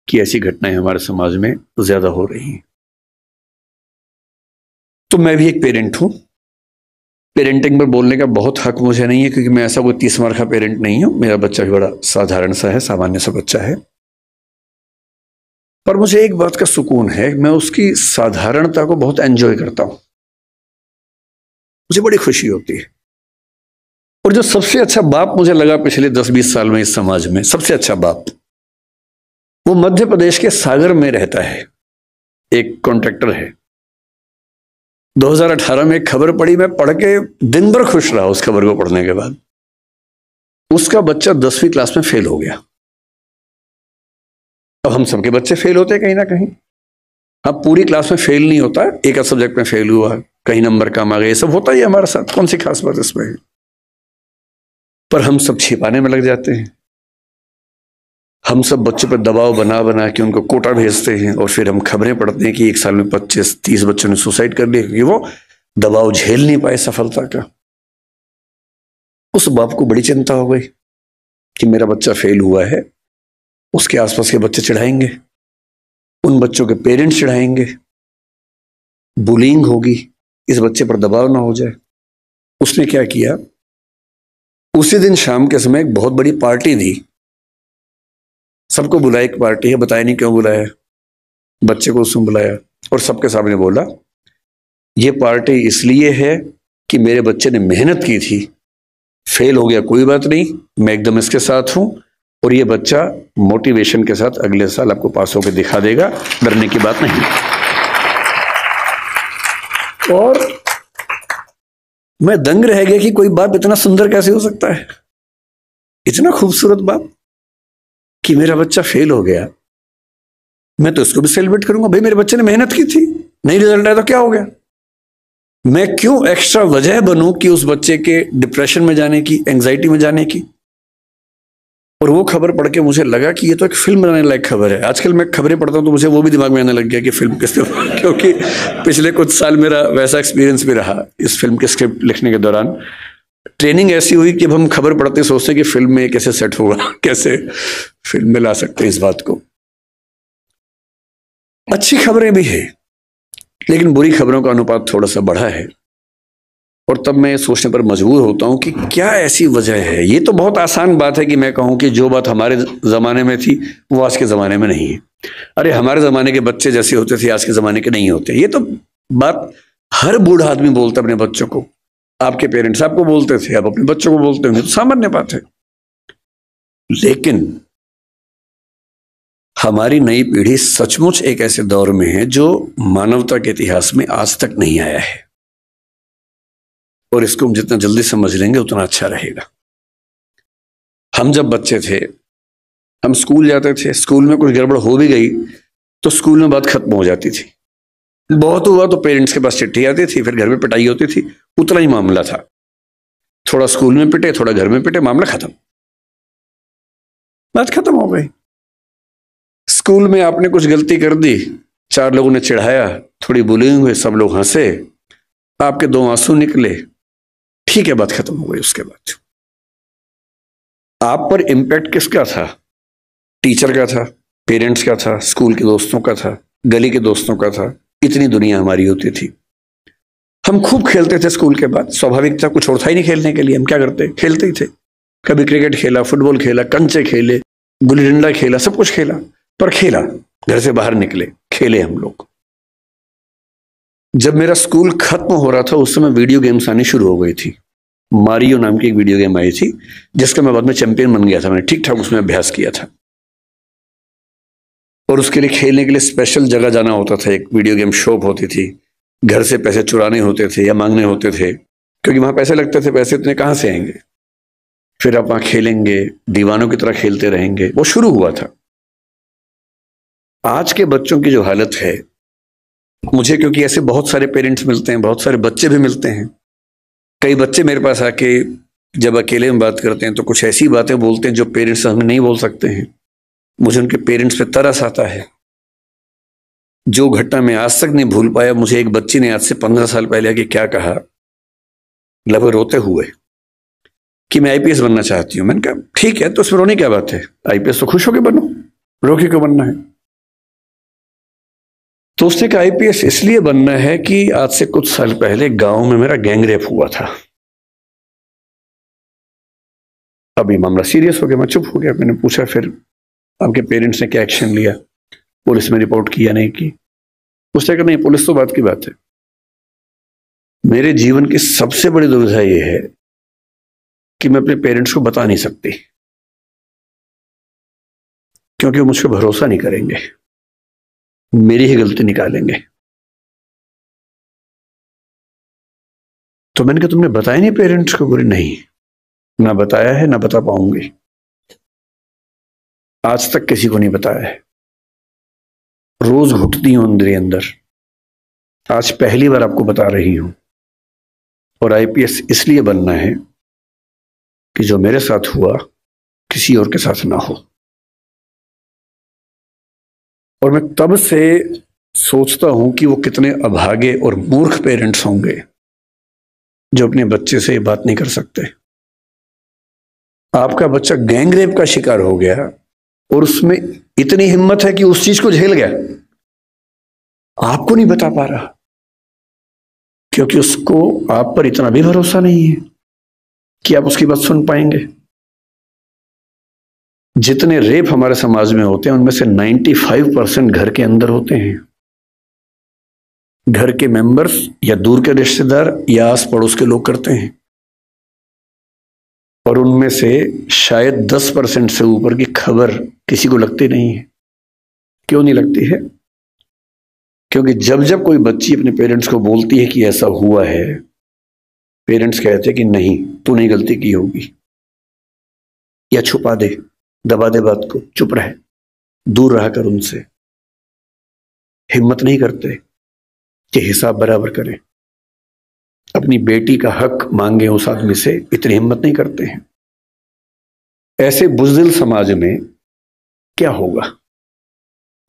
कि ऐसी घटनाएं हमारे समाज में ज्यादा हो रही हैं। तो मैं भी एक पेरेंट हूं। पेरेंटिंग पर बोलने का बहुत हक मुझे नहीं है क्योंकि मैं ऐसा कोई 30 मार का पेरेंट नहीं हूं। मेरा बच्चा भी बड़ा साधारण सा है, सामान्य सा बच्चा है। पर मुझे एक बात का सुकून है, मैं उसकी साधारणता को बहुत एंजॉय करता हूं, मुझे बड़ी खुशी होती है। और जो सबसे अच्छा बाप मुझे लगा पिछले 10-20 साल में इस समाज में, सबसे अच्छा बाप, वो मध्य प्रदेश के सागर में रहता है, एक कॉन्ट्रैक्टर है। 2018 में एक खबर पड़ी, मैं पढ़ के दिन भर खुश रहा उस खबर को पढ़ने के बाद। उसका बच्चा 10वीं क्लास में फेल हो गया। अब हम सबके बच्चे फेल होते हैं कहीं ना कहीं। हाँ, पूरी क्लास में फेल नहीं होता, एक सब्जेक्ट में फेल हुआ, कहीं नंबर कम आ गए, ये सब होता ही हमारे साथ, कौन सी खास बात इसमें है। पर हम सब छिपाने में लग जाते हैं। हम सब बच्चों पर दबाव बना बना के उनको कोटा भेजते हैं और फिर हम खबरें पढ़ते हैं कि एक साल में 25-30 बच्चों ने सुसाइड कर लिया क्योंकि वो दबाव झेल नहीं पाए सफलता का। उस बाप को बड़ी चिंता हो गई कि मेरा बच्चा फेल हुआ है, उसके आसपास के बच्चे चिढ़ाएंगे, उन बच्चों के पेरेंट्स चिढ़ाएंगे, बुलिंग होगी, इस बच्चे पर दबाव ना हो जाए। उसने क्या किया, उसी दिन शाम के समय एक बहुत बड़ी पार्टी दी, सबको बुलाया, एक पार्टी है, बताया नहीं क्यों बुलाया, बच्चे को उसमें बुलाया और सबके सामने बोला ये पार्टी इसलिए है कि मेरे बच्चे ने मेहनत की थी, फेल हो गया कोई बात नहीं, मैं एकदम इसके साथ हूं और ये बच्चा मोटिवेशन के साथ अगले साल आपको पास होकर दिखा देगा, डरने की बात नहीं। और मैं दंग रह गया कि कोई बाप इतना सुंदर कैसे हो सकता है, इतना खूबसूरत बाप कि मेरा बच्चा फेल हो गया, मैं तो इसको भी सेलिब्रेट करूंगा। भाई मेरे बच्चे ने मेहनत की थी, नहीं रिजल्ट आया तो क्या हो गया, मैं क्यों एक्स्ट्रा वजह बनूं कि उस बच्चे के डिप्रेशन में जाने की, एंजाइटी में जाने की। और वो खबर पढ़ के मुझे लगा कि ये तो एक फिल्म बनाने लायक खबर है। आजकल मैं खबरें पढ़ता हूं तो मुझे वो भी दिमाग में आने लग गया कि फिल्म किस, क्योंकि पिछले कुछ साल मेरा वैसा एक्सपीरियंस भी रहा इस फिल्म के स्क्रिप्ट लिखने के दौरान। ट्रेनिंग ऐसी हुई कि अब हम खबर पढ़ते सोचते कि फिल्म में कैसे सेट होगा, कैसे फिल्म में ला सकते हैं इस बात को। अच्छी खबरें भी है, लेकिन बुरी खबरों का अनुपात थोड़ा सा बढ़ा है। और तब मैं सोचने पर मजबूर होता हूं कि क्या ऐसी वजह है। ये तो बहुत आसान बात है कि मैं कहूं कि जो बात हमारे जमाने में थी वो आज के जमाने में नहीं है। अरे हमारे जमाने के बच्चे जैसे होते थे आज के जमाने के नहीं होते। ये तो बात हर बूढ़ा आदमी बोलता अपने बच्चों को। आपके पेरेंट्स आपको बोलते थे, आप अपने बच्चों को बोलते होंगे, तो सामान्य बात है। लेकिन हमारी नई पीढ़ी सचमुच एक ऐसे दौर में है जो मानवता के इतिहास में आज तक नहीं आया है, और इसको हम जितना जल्दी समझ लेंगे उतना अच्छा रहेगा। हम जब बच्चे थे, हम स्कूल जाते थे, स्कूल में कुछ गड़बड़ हो भी गई तो स्कूल में बात खत्म हो जाती थी। बहुत हुआ तो पेरेंट्स के पास चिट्ठी आती थी, फिर घर में पिटाई होती थी, उतना ही मामला था। थोड़ा स्कूल में पिटे, थोड़ा घर में पिटे, मामला खत्म, बात खत्म हो गई। स्कूल में आपने कुछ गलती कर दी, 4 लोगों ने चिढ़ाया, थोड़ी बुलिंग हुई, सब लोग हंसे, आपके 2 आंसू निकले, ठीक है, बात खत्म हो गई। उसके बाद आप पर इम्पैक्ट किसका था? टीचर का था, पेरेंट्स का था, स्कूल के दोस्तों का था, गली के दोस्तों का था। इतनी दुनिया हमारी होती थी। हम खूब खेलते थे स्कूल के बाद, स्वाभाविक था, कुछ और था ही नहीं खेलने के लिए। हम क्या करते? खेलते ही थे। कभी क्रिकेट खेला, फुटबॉल खेला, कंचे खेले, गुल्ली डंडा खेला, सब कुछ खेला। पर खेला, घर से बाहर निकले, खेले हम लोग। जब मेरा स्कूल खत्म हो रहा था उस समय वीडियो गेम्स आनी शुरू हो गई थी। मारियो नाम की एक वीडियो गेम आई थी जिसका मैं बाद में चैंपियन बन गया था। मैंने ठीक ठाक उसमें अभ्यास किया था, और उसके लिए खेलने के लिए स्पेशल जगह जाना होता था। एक वीडियो गेम शॉप होती थी, घर से पैसे चुराने होते थे या मांगने होते थे, क्योंकि वहां पैसे लगते थे। पैसे इतने कहां से आएंगे? फिर आप वहां खेलेंगे, दीवानों की तरह खेलते रहेंगे। वो शुरू हुआ था। आज के बच्चों की जो हालत है, मुझे क्योंकि ऐसे बहुत सारे पेरेंट्स मिलते हैं, बहुत सारे बच्चे भी मिलते हैं। कई बच्चे मेरे पास आके जब अकेले में बात करते हैं तो कुछ ऐसी बातें बोलते हैं जो पेरेंट्स हमें नहीं बोल सकते हैं। मुझे उनके पेरेंट्स पे तरस आता है। जो घटना मैं आज तक नहीं भूल पाया, मुझे एक बच्ची ने आज से 15 साल पहले आके क्या कहा, लगभग रोते हुए, कि मैं आईपीएस बनना चाहती हूँ। मैंने कहा ठीक है, तो उसमें रोने क्या बात है? आईपीएस तो खुश होकर बनो, रो के क्यों बनना है? तो उसने कहा आईपीएस इसलिए बनना है कि आज से कुछ साल पहले गांव में मेरा गैंग रेप हुआ था। अभी मामला सीरियस हो गया, मैं चुप हो गया। मैंने पूछा फिर आपके पेरेंट्स ने क्या एक्शन लिया? पुलिस में रिपोर्ट किया नहीं की? उसने कहा नहीं, पुलिस तो बात की बात है। मेरे जीवन की सबसे बड़ी दुविधा यह है कि मैं अपने पेरेंट्स को बता नहीं सकती, क्योंकि वो मुझ पर भरोसा नहीं करेंगे, मेरी ही गलती निकालेंगे। तो मैंने कहा तुमने बताया नहीं पेरेंट्स को? बोले नहीं, ना बताया है, ना बता पाऊंगी, आज तक किसी को नहीं बताया है। रोज घुटती हूं अंदर ही अंदर। आज पहली बार आपको बता रही हूं। और आईपीएस इसलिए बनना है कि जो मेरे साथ हुआ किसी और के साथ ना हो। और मैं तब से सोचता हूं कि वो कितने अभागे और मूर्ख पेरेंट्स होंगे जो अपने बच्चे से ये बात नहीं कर सकते। आपका बच्चा गैंग रेप का शिकार हो गया और उसमें इतनी हिम्मत है कि उस चीज को झेल गया, आपको नहीं बता पा रहा, क्योंकि उसको आप पर इतना भी भरोसा नहीं है कि आप उसकी बात सुन पाएंगे। जितने रेप हमारे समाज में होते हैं उनमें से 95% घर के अंदर होते हैं। घर के मेंबर्स या दूर के रिश्तेदार या आस पड़ोस के लोग करते हैं। और उनमें से शायद 10% से ऊपर की खबर किसी को लगती नहीं है। क्यों नहीं लगती है? क्योंकि जब जब कोई बच्ची अपने पेरेंट्स को बोलती है कि ऐसा हुआ है, पेरेंट्स कहते हैं कि नहीं, तूने गलती की होगी, या छुपा दे, दबा दे बात को, चुप रहे, दूर रहा कर उनसे। हिम्मत नहीं करते कि हिसाब बराबर करें, अपनी बेटी का हक मांगे उस आदमी से, इतनी हिम्मत नहीं करते हैं। ऐसे बुज़दिल समाज में क्या होगा?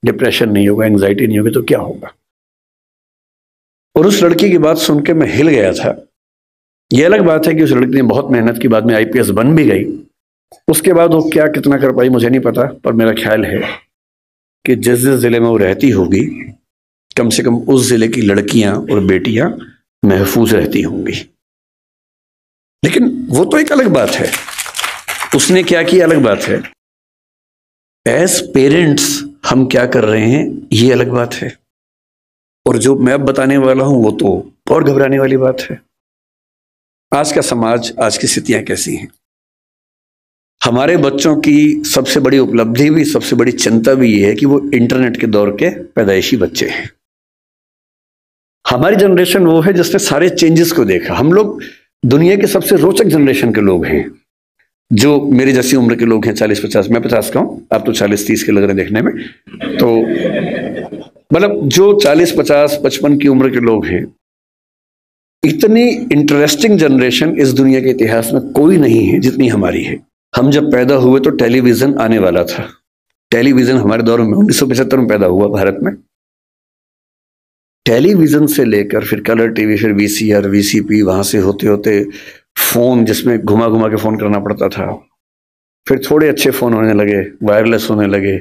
डिप्रेशन नहीं होगा, एंजाइटी नहीं होगी तो क्या होगा? और उस लड़की की बात सुन के मैं हिल गया था ये अलग बात है कि उस लड़की ने बहुत मेहनत की, बाद में आईपीएस बन भी गई। उसके बाद वो क्या कितना कर पाई मुझे नहीं पता, पर मेरा ख्याल है कि जिस जिस जिले में वो रहती होगी, कम से कम उस जिले की लड़कियां और बेटियां महफूज रहती होंगी। लेकिन वो तो एक अलग बात है, उसने क्या किया अलग बात है। एज पेरेंट्स हम क्या कर रहे हैं ये अलग बात है। और जो मैं अब बताने वाला हूं वो तो और घबराने वाली बात है। आज का समाज, आज की स्थितियां कैसी हैं। हमारे बच्चों की सबसे बड़ी उपलब्धि भी, सबसे बड़ी चिंता भी ये है कि वो इंटरनेट के दौर के पैदाइशी बच्चे हैं। हमारी जनरेशन वो है जिसने सारे चेंजेस को देखा। हम लोग दुनिया के सबसे रोचक जनरेशन के लोग हैं, जो मेरी जैसी उम्र के लोग हैं, 40-50। मैं 50 का हूं, आप तो 40-30 के लग रहे हैं देखने में। तो मतलब जो 40-50-55 की उम्र के लोग हैं, इतनी इंटरेस्टिंग जनरेशन इस दुनिया के इतिहास में कोई नहीं है जितनी हमारी है। हम जब पैदा हुए तो टेलीविजन आने वाला था। टेलीविजन हमारे दौर में 1975 में पैदा हुआ भारत में। टेलीविजन से लेकर फिर कलर टीवी, फिर वीसीआर, वीसीपी, वहां से होते होते फोन जिसमें घुमा घुमा के फोन करना पड़ता था, फिर थोड़े अच्छे फोन होने लगे, वायरलेस होने लगे।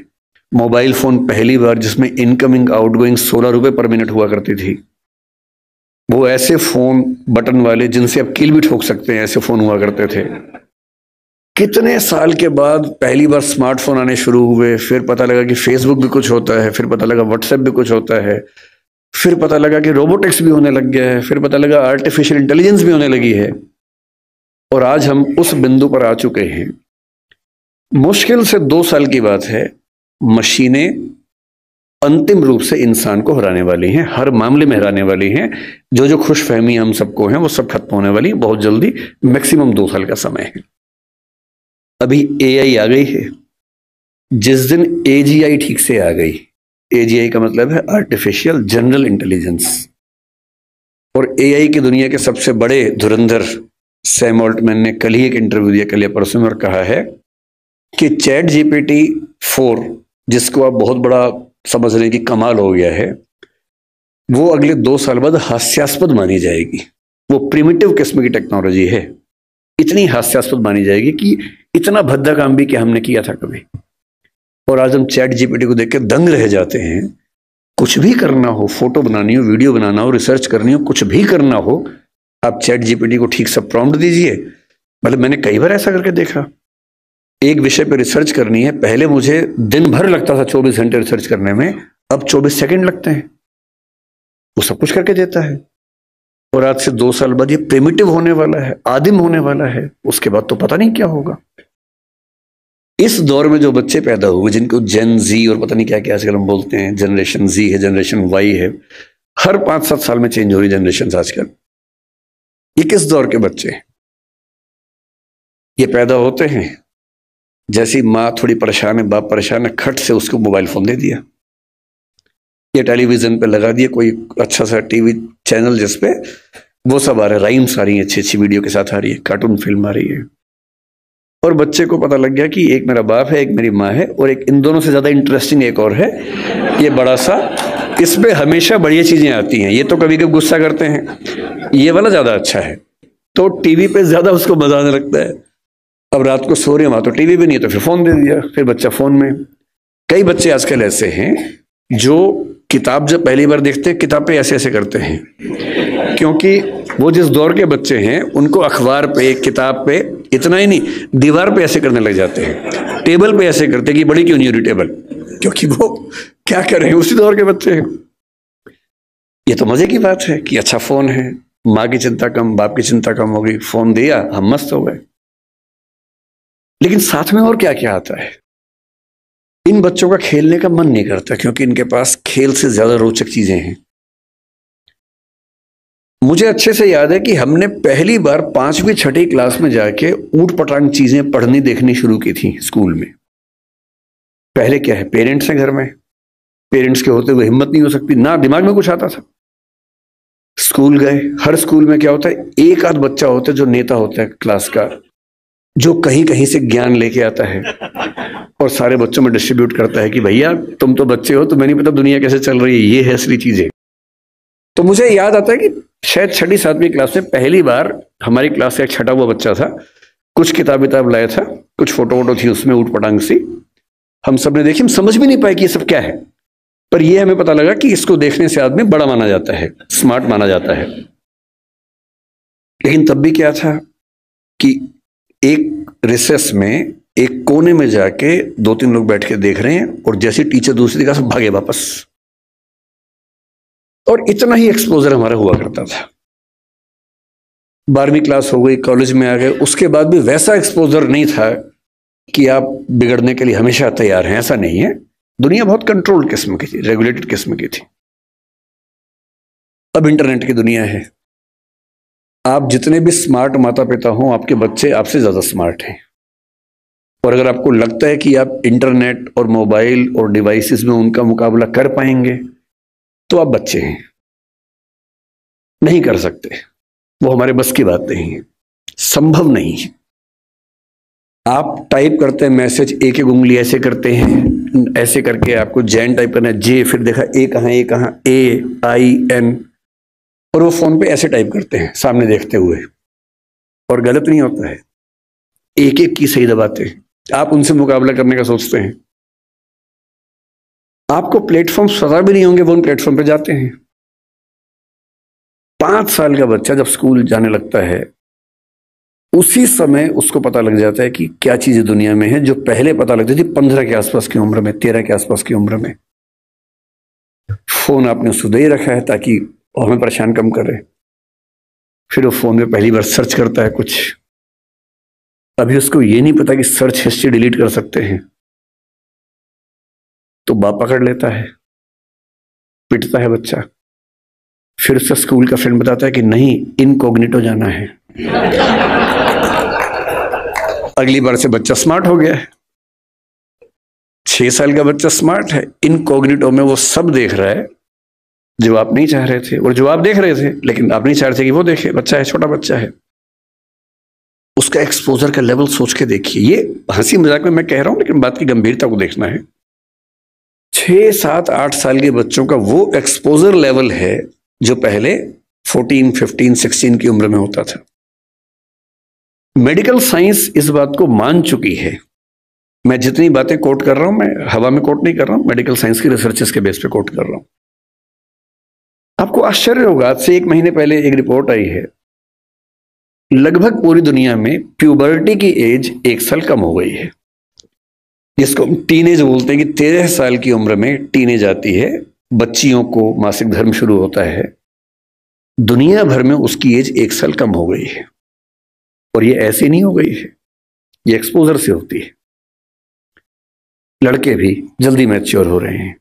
मोबाइल फोन पहली बार जिसमें इनकमिंग आउटगोइंग 16 रुपए पर मिनट हुआ करती थी। वो ऐसे फोन बटन वाले जिनसे आप कील भी ठोक सकते हैं, ऐसे फोन हुआ करते थे। कितने साल के बाद पहली बार स्मार्टफोन आने शुरू हुए, फिर पता लगा कि फेसबुक भी कुछ होता है, फिर पता लगा व्हाट्सएप भी कुछ होता है, फिर पता लगा कि रोबोटिक्स भी होने लग गया है, फिर पता लगा आर्टिफिशियल इंटेलिजेंस भी होने लगी है। और आज हम उस बिंदु पर आ चुके हैं, मुश्किल से 2 साल की बात है, मशीनें अंतिम रूप से इंसान को हराने वाली हैं, हर मामले में हराने वाली हैं। जो जो खुशफहमी हम सबको हैं वो सब खत्म होने वाली बहुत जल्दी, मैक्सिमम 2 साल का समय है। अभी एआई आ गई है। जिस दिन एजीआई ठीक से आ गई, एजीआई का मतलब है आर्टिफिशियल जनरल इंटेलिजेंस, और एआई की दुनिया के सबसे बड़े धुरंधर सैम ऑल्टमैन ने कल ही एक इंटरव्यू दिया, कल या परसों में, और कहा है कि चैट जीपीटी 4, जिसको आप बहुत बड़ा समझ रहे हैं कि कमाल हो गया है, वो अगले 2 साल बाद हास्यास्पद मानी जाएगी। वो प्रिमिटिव किस्म की टेक्नोलॉजी है, इतनी हास्यास्पद मानी जाएगी कि इतना भद्दा काम भी क्या हमने किया था कभी। और आज हम चैट जीपीटी को देख के दंग रह जाते हैं। कुछ भी करना हो, फोटो बनानी हो, वीडियो बनाना हो, रिसर्च करनी हो, कुछ भी करना हो, आप चैट जीपीटी को ठीक से प्रॉम्प्ट दीजिए। मतलब मैंने कई बार ऐसा करके देखा। एक विषय पर रिसर्च करनी है, पहले मुझे दिन भर लगता था 24 घंटे रिसर्च करने में, अब 24 सेकंड लगते हैं। वो सब कुछ करके देता है। और आज से 2 साल बाद ये प्रिमिटिव होने वाला है, आदिम होने वाला है। उसके बाद तो पता नहीं क्या होगा। इस दौर में जो बच्चे पैदा हुए, जिनको जेन जी और पता नहीं क्या क्या आजकल हम बोलते हैं, जनरेशन जी है, जनरेशन वाई है, हर 5-7 साल में चेंज हो रही जनरेशन आजकल। ये किस दौर के बच्चे हैं? ये पैदा होते हैं, जैसी माँ थोड़ी परेशान है, बाप परेशान है, खट से उसको मोबाइल फोन दे दिया, या टेलीविजन पे लगा दिया कोई अच्छा सा टीवी चैनल जिसपे वो सब आ रहा है, राइम्स आ रही है, अच्छी अच्छी वीडियो के साथ आ रही है, कार्टून फिल्म आ रही है। और बच्चे को पता लग गया कि एक मेरा बाप है, एक मेरी माँ है, और एक इन दोनों से ज्यादा इंटरेस्टिंग एक और है, ये बड़ा सा, इसमें हमेशा बढ़िया चीजें आती हैं। ये तो कभी कभी गुस्सा करते हैं, ये वाला ज्यादा अच्छा है, तो टीवी पे ज्यादा उसको मजा आने लगता है। अब रात को सो रहे वहां तो टीवी भी नहीं है, तो फिर फोन दे दिया, फिर बच्चा फोन में। कई बच्चे आजकल ऐसे हैं जो किताब जब पहली बार देखते हैं, किताब पे ऐसे ऐसे करते हैं, क्योंकि वो जिस दौर के बच्चे हैं उनको अखबार पे, किताब पे, इतना ही नहीं, दीवार पे ऐसे करने लग जाते हैं, टेबल पे ऐसे करते हैं कि बड़ी क्यों नहीं हो रही टेबल, क्योंकि वो क्या कर रहे हैं, उसी दौर के बच्चे हैं। ये तो मजे की बात है कि अच्छा फोन है, माँ की चिंता कम, बाप की चिंता कम हो गई, फोन दिया, हम मस्त हो गए। लेकिन साथ में और क्या क्या आता है। इन बच्चों का खेलने का मन नहीं करता, क्योंकि इनके पास खेल से ज्यादा रोचक चीजें हैं। मुझे अच्छे से याद है कि हमने पहली बार 5वीं-6ठी क्लास में जाके ऊट पटांग चीजें पढ़नी देखनी शुरू की थी स्कूल में। पहले क्या है, पेरेंट्स हैं घर में, पेरेंट्स के होते हुए हिम्मत नहीं हो सकती, ना दिमाग में कुछ आता था। स्कूल गए, हर स्कूल में क्या होता है, एक आध बच्चा होता है जो नेता होता है क्लास का, जो कहीं कहीं से ज्ञान लेके आता है और सारे बच्चों में डिस्ट्रीब्यूट करता है कि भैया तुम तो बच्चे हो, तुम्हें नहीं पता दुनिया कैसे चल रही है, ये है असली चीजें। तो मुझे याद आता है कि शायद छठी सातवीं क्लास में पहली बार हमारी क्लास का एक छठा हुआ बच्चा था, कुछ किताब लाया था, कुछ फोटो वोटो थी उसमें ऊट पटांग सी, हम सब ने देखी, हम समझ भी नहीं पाए कि ये सब क्या है, पर ये हमें पता लगा कि इसको देखने से आदमी बड़ा माना जाता है, स्मार्ट माना जाता है। लेकिन तब भी क्या था कि एक रिसेस में एक कोने में जाके 2-3 लोग बैठ के देख रहे हैं और जैसे टीचर दूसरी जगह से भागे वापस, और इतना ही एक्सपोजर हमारा हुआ करता था। 12वीं क्लास हो गई, कॉलेज में आ गए, उसके बाद भी वैसा एक्सपोजर नहीं था कि आप बिगड़ने के लिए हमेशा तैयार हैं, ऐसा नहीं है। दुनिया बहुत कंट्रोल्ड किस्म की थी, रेगुलेटेड किस्म की थी। अब इंटरनेट की दुनिया है, आप जितने भी स्मार्ट माता पिता हों, आपके बच्चे आपसे ज्यादा स्मार्ट हैं। और अगर आपको लगता है कि आप इंटरनेट और मोबाइल और डिवाइसेस में उनका मुकाबला कर पाएंगे, तो आप बच्चे हैं, नहीं कर सकते, वो हमारे बस की बात नहीं है, संभव नहीं है। आप टाइप करते हैं मैसेज, एक एक उंगली ऐसे करते हैं, ऐसे करके आपको जैन टाइप करना है, जे, फिर देखा ए कहाँ, AIN, और वो फोन पे ऐसे टाइप करते हैं सामने देखते हुए, और गलत नहीं होता है, एक एक की सही दबाते हैं। आप उनसे मुकाबला करने का सोचते हैं, आपको प्लेटफॉर्म पता भी नहीं होंगे, वो उन प्लेटफॉर्म पे जाते हैं। 5 साल का बच्चा जब स्कूल जाने लगता है, उसी समय उसको पता लग जाता है कि क्या चीजें दुनिया में है, जो पहले पता लगती थी 15 के आसपास की उम्र में, 13 के आसपास की उम्र में। फोन आपने उसको दे ही रखा है ताकि हमें परेशान कम करे, फिर वो फोन में पहली बार सर्च करता है कुछ, अभी उसको ये नहीं पता कि सर्च हिस्ट्री डिलीट कर सकते हैं, तो बाप पकड़ लेता है, पिटता है बच्चा, फिर उसका स्कूल का फ्रेंड बताता है कि नहीं, इनकॉग्निटो जाना है। अगली बार से बच्चा स्मार्ट हो गया है, 6 साल का बच्चा स्मार्ट है, इनकॉग्निटो में वो सब देख रहा है जो आप नहीं चाह रहे थे, और जो आप देख रहे थे लेकिन आप नहीं चाह रहे थे कि वो देखे। बच्चा है, छोटा बच्चा है, उसका एक्सपोजर का लेवल सोच के देखिए। ये हंसी मजाक में मैं कह रहा हूं, लेकिन बात की गंभीरता को देखना है। 6, 7, 8 साल के बच्चों का वो एक्सपोजर लेवल है जो पहले 14, 15, 16 की उम्र में होता था। मेडिकल साइंस इस बात को मान चुकी है। मैं जितनी बातें कोट कर रहा हूं, मैं हवा में कोट नहीं कर रहा हूं, मेडिकल साइंस की रिसर्चेस के बेस पे कोट कर रहा हूं। आपको आश्चर्य होगा, आज से 1 महीने पहले एक रिपोर्ट आई है, लगभग पूरी दुनिया में प्यूबर्टी की एज 1 साल कम हो गई है, जिसको टीनेज बोलते हैं कि 13 साल की उम्र में टीनेज आती है, बच्चियों को मासिक धर्म शुरू होता है। दुनिया भर में उसकी एज 1 साल कम हो गई है, और ये ऐसे नहीं हो गई है, ये एक्सपोजर से होती है। लड़के भी जल्दी मैच्योर हो रहे हैं।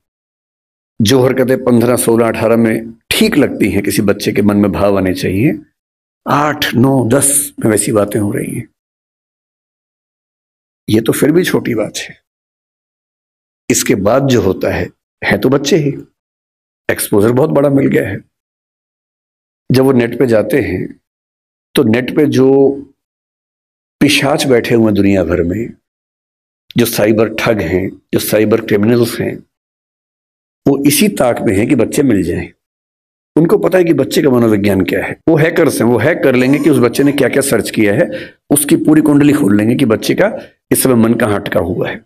जो हरकतें 15, 16, 18 में ठीक लगती हैं, किसी बच्चे के मन में भाव आने चाहिए, 8, 9, 10 में वैसी बातें हो रही हैं। ये तो फिर भी छोटी बात है, इसके बाद जो होता है तो बच्चे ही, एक्सपोजर बहुत बड़ा मिल गया है। जब वो नेट पे जाते हैं तो नेट पे जो पिशाच बैठे हुए हैं दुनिया भर में, जो साइबर ठग हैं, जो साइबर क्रिमिनल्स हैं, वो इसी ताक में है कि बच्चे मिल जाएं। उनको पता है कि बच्चे का मनोविज्ञान क्या है, वो हैकर्स हैं, वो हैक कर लेंगे कि उस बच्चे ने क्या क्या सर्च किया है, उसकी पूरी कुंडली खोल लेंगे कि बच्चे का इस समय मन कहां अटका हुआ है।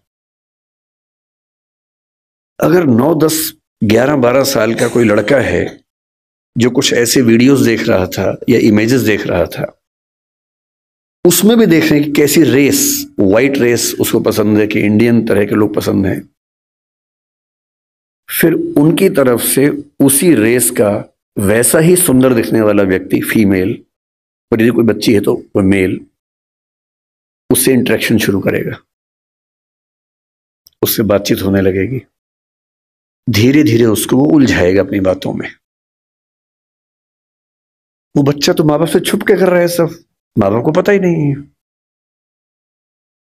अगर 9, 10, 11, 12 साल का कोई लड़का है जो कुछ ऐसे वीडियोस देख रहा था या इमेजेस देख रहा था, उसमें भी देख रहे हैं कि कैसी रेस, व्हाइट रेस उसको पसंद है कि इंडियन तरह के लोग पसंद हैं, फिर उनकी तरफ से उसी रेस का वैसा ही सुंदर दिखने वाला व्यक्ति, फीमेल, और यदि कोई बच्ची है तो वह मेल, उससे इंटरेक्शन शुरू करेगा, उससे बातचीत होने लगेगी, धीरे धीरे उसको वो उलझाएगा अपनी बातों में। वो बच्चा तो माँ बाप से छुप के कर रहा है सब, माँ बाप को पता ही नहीं है,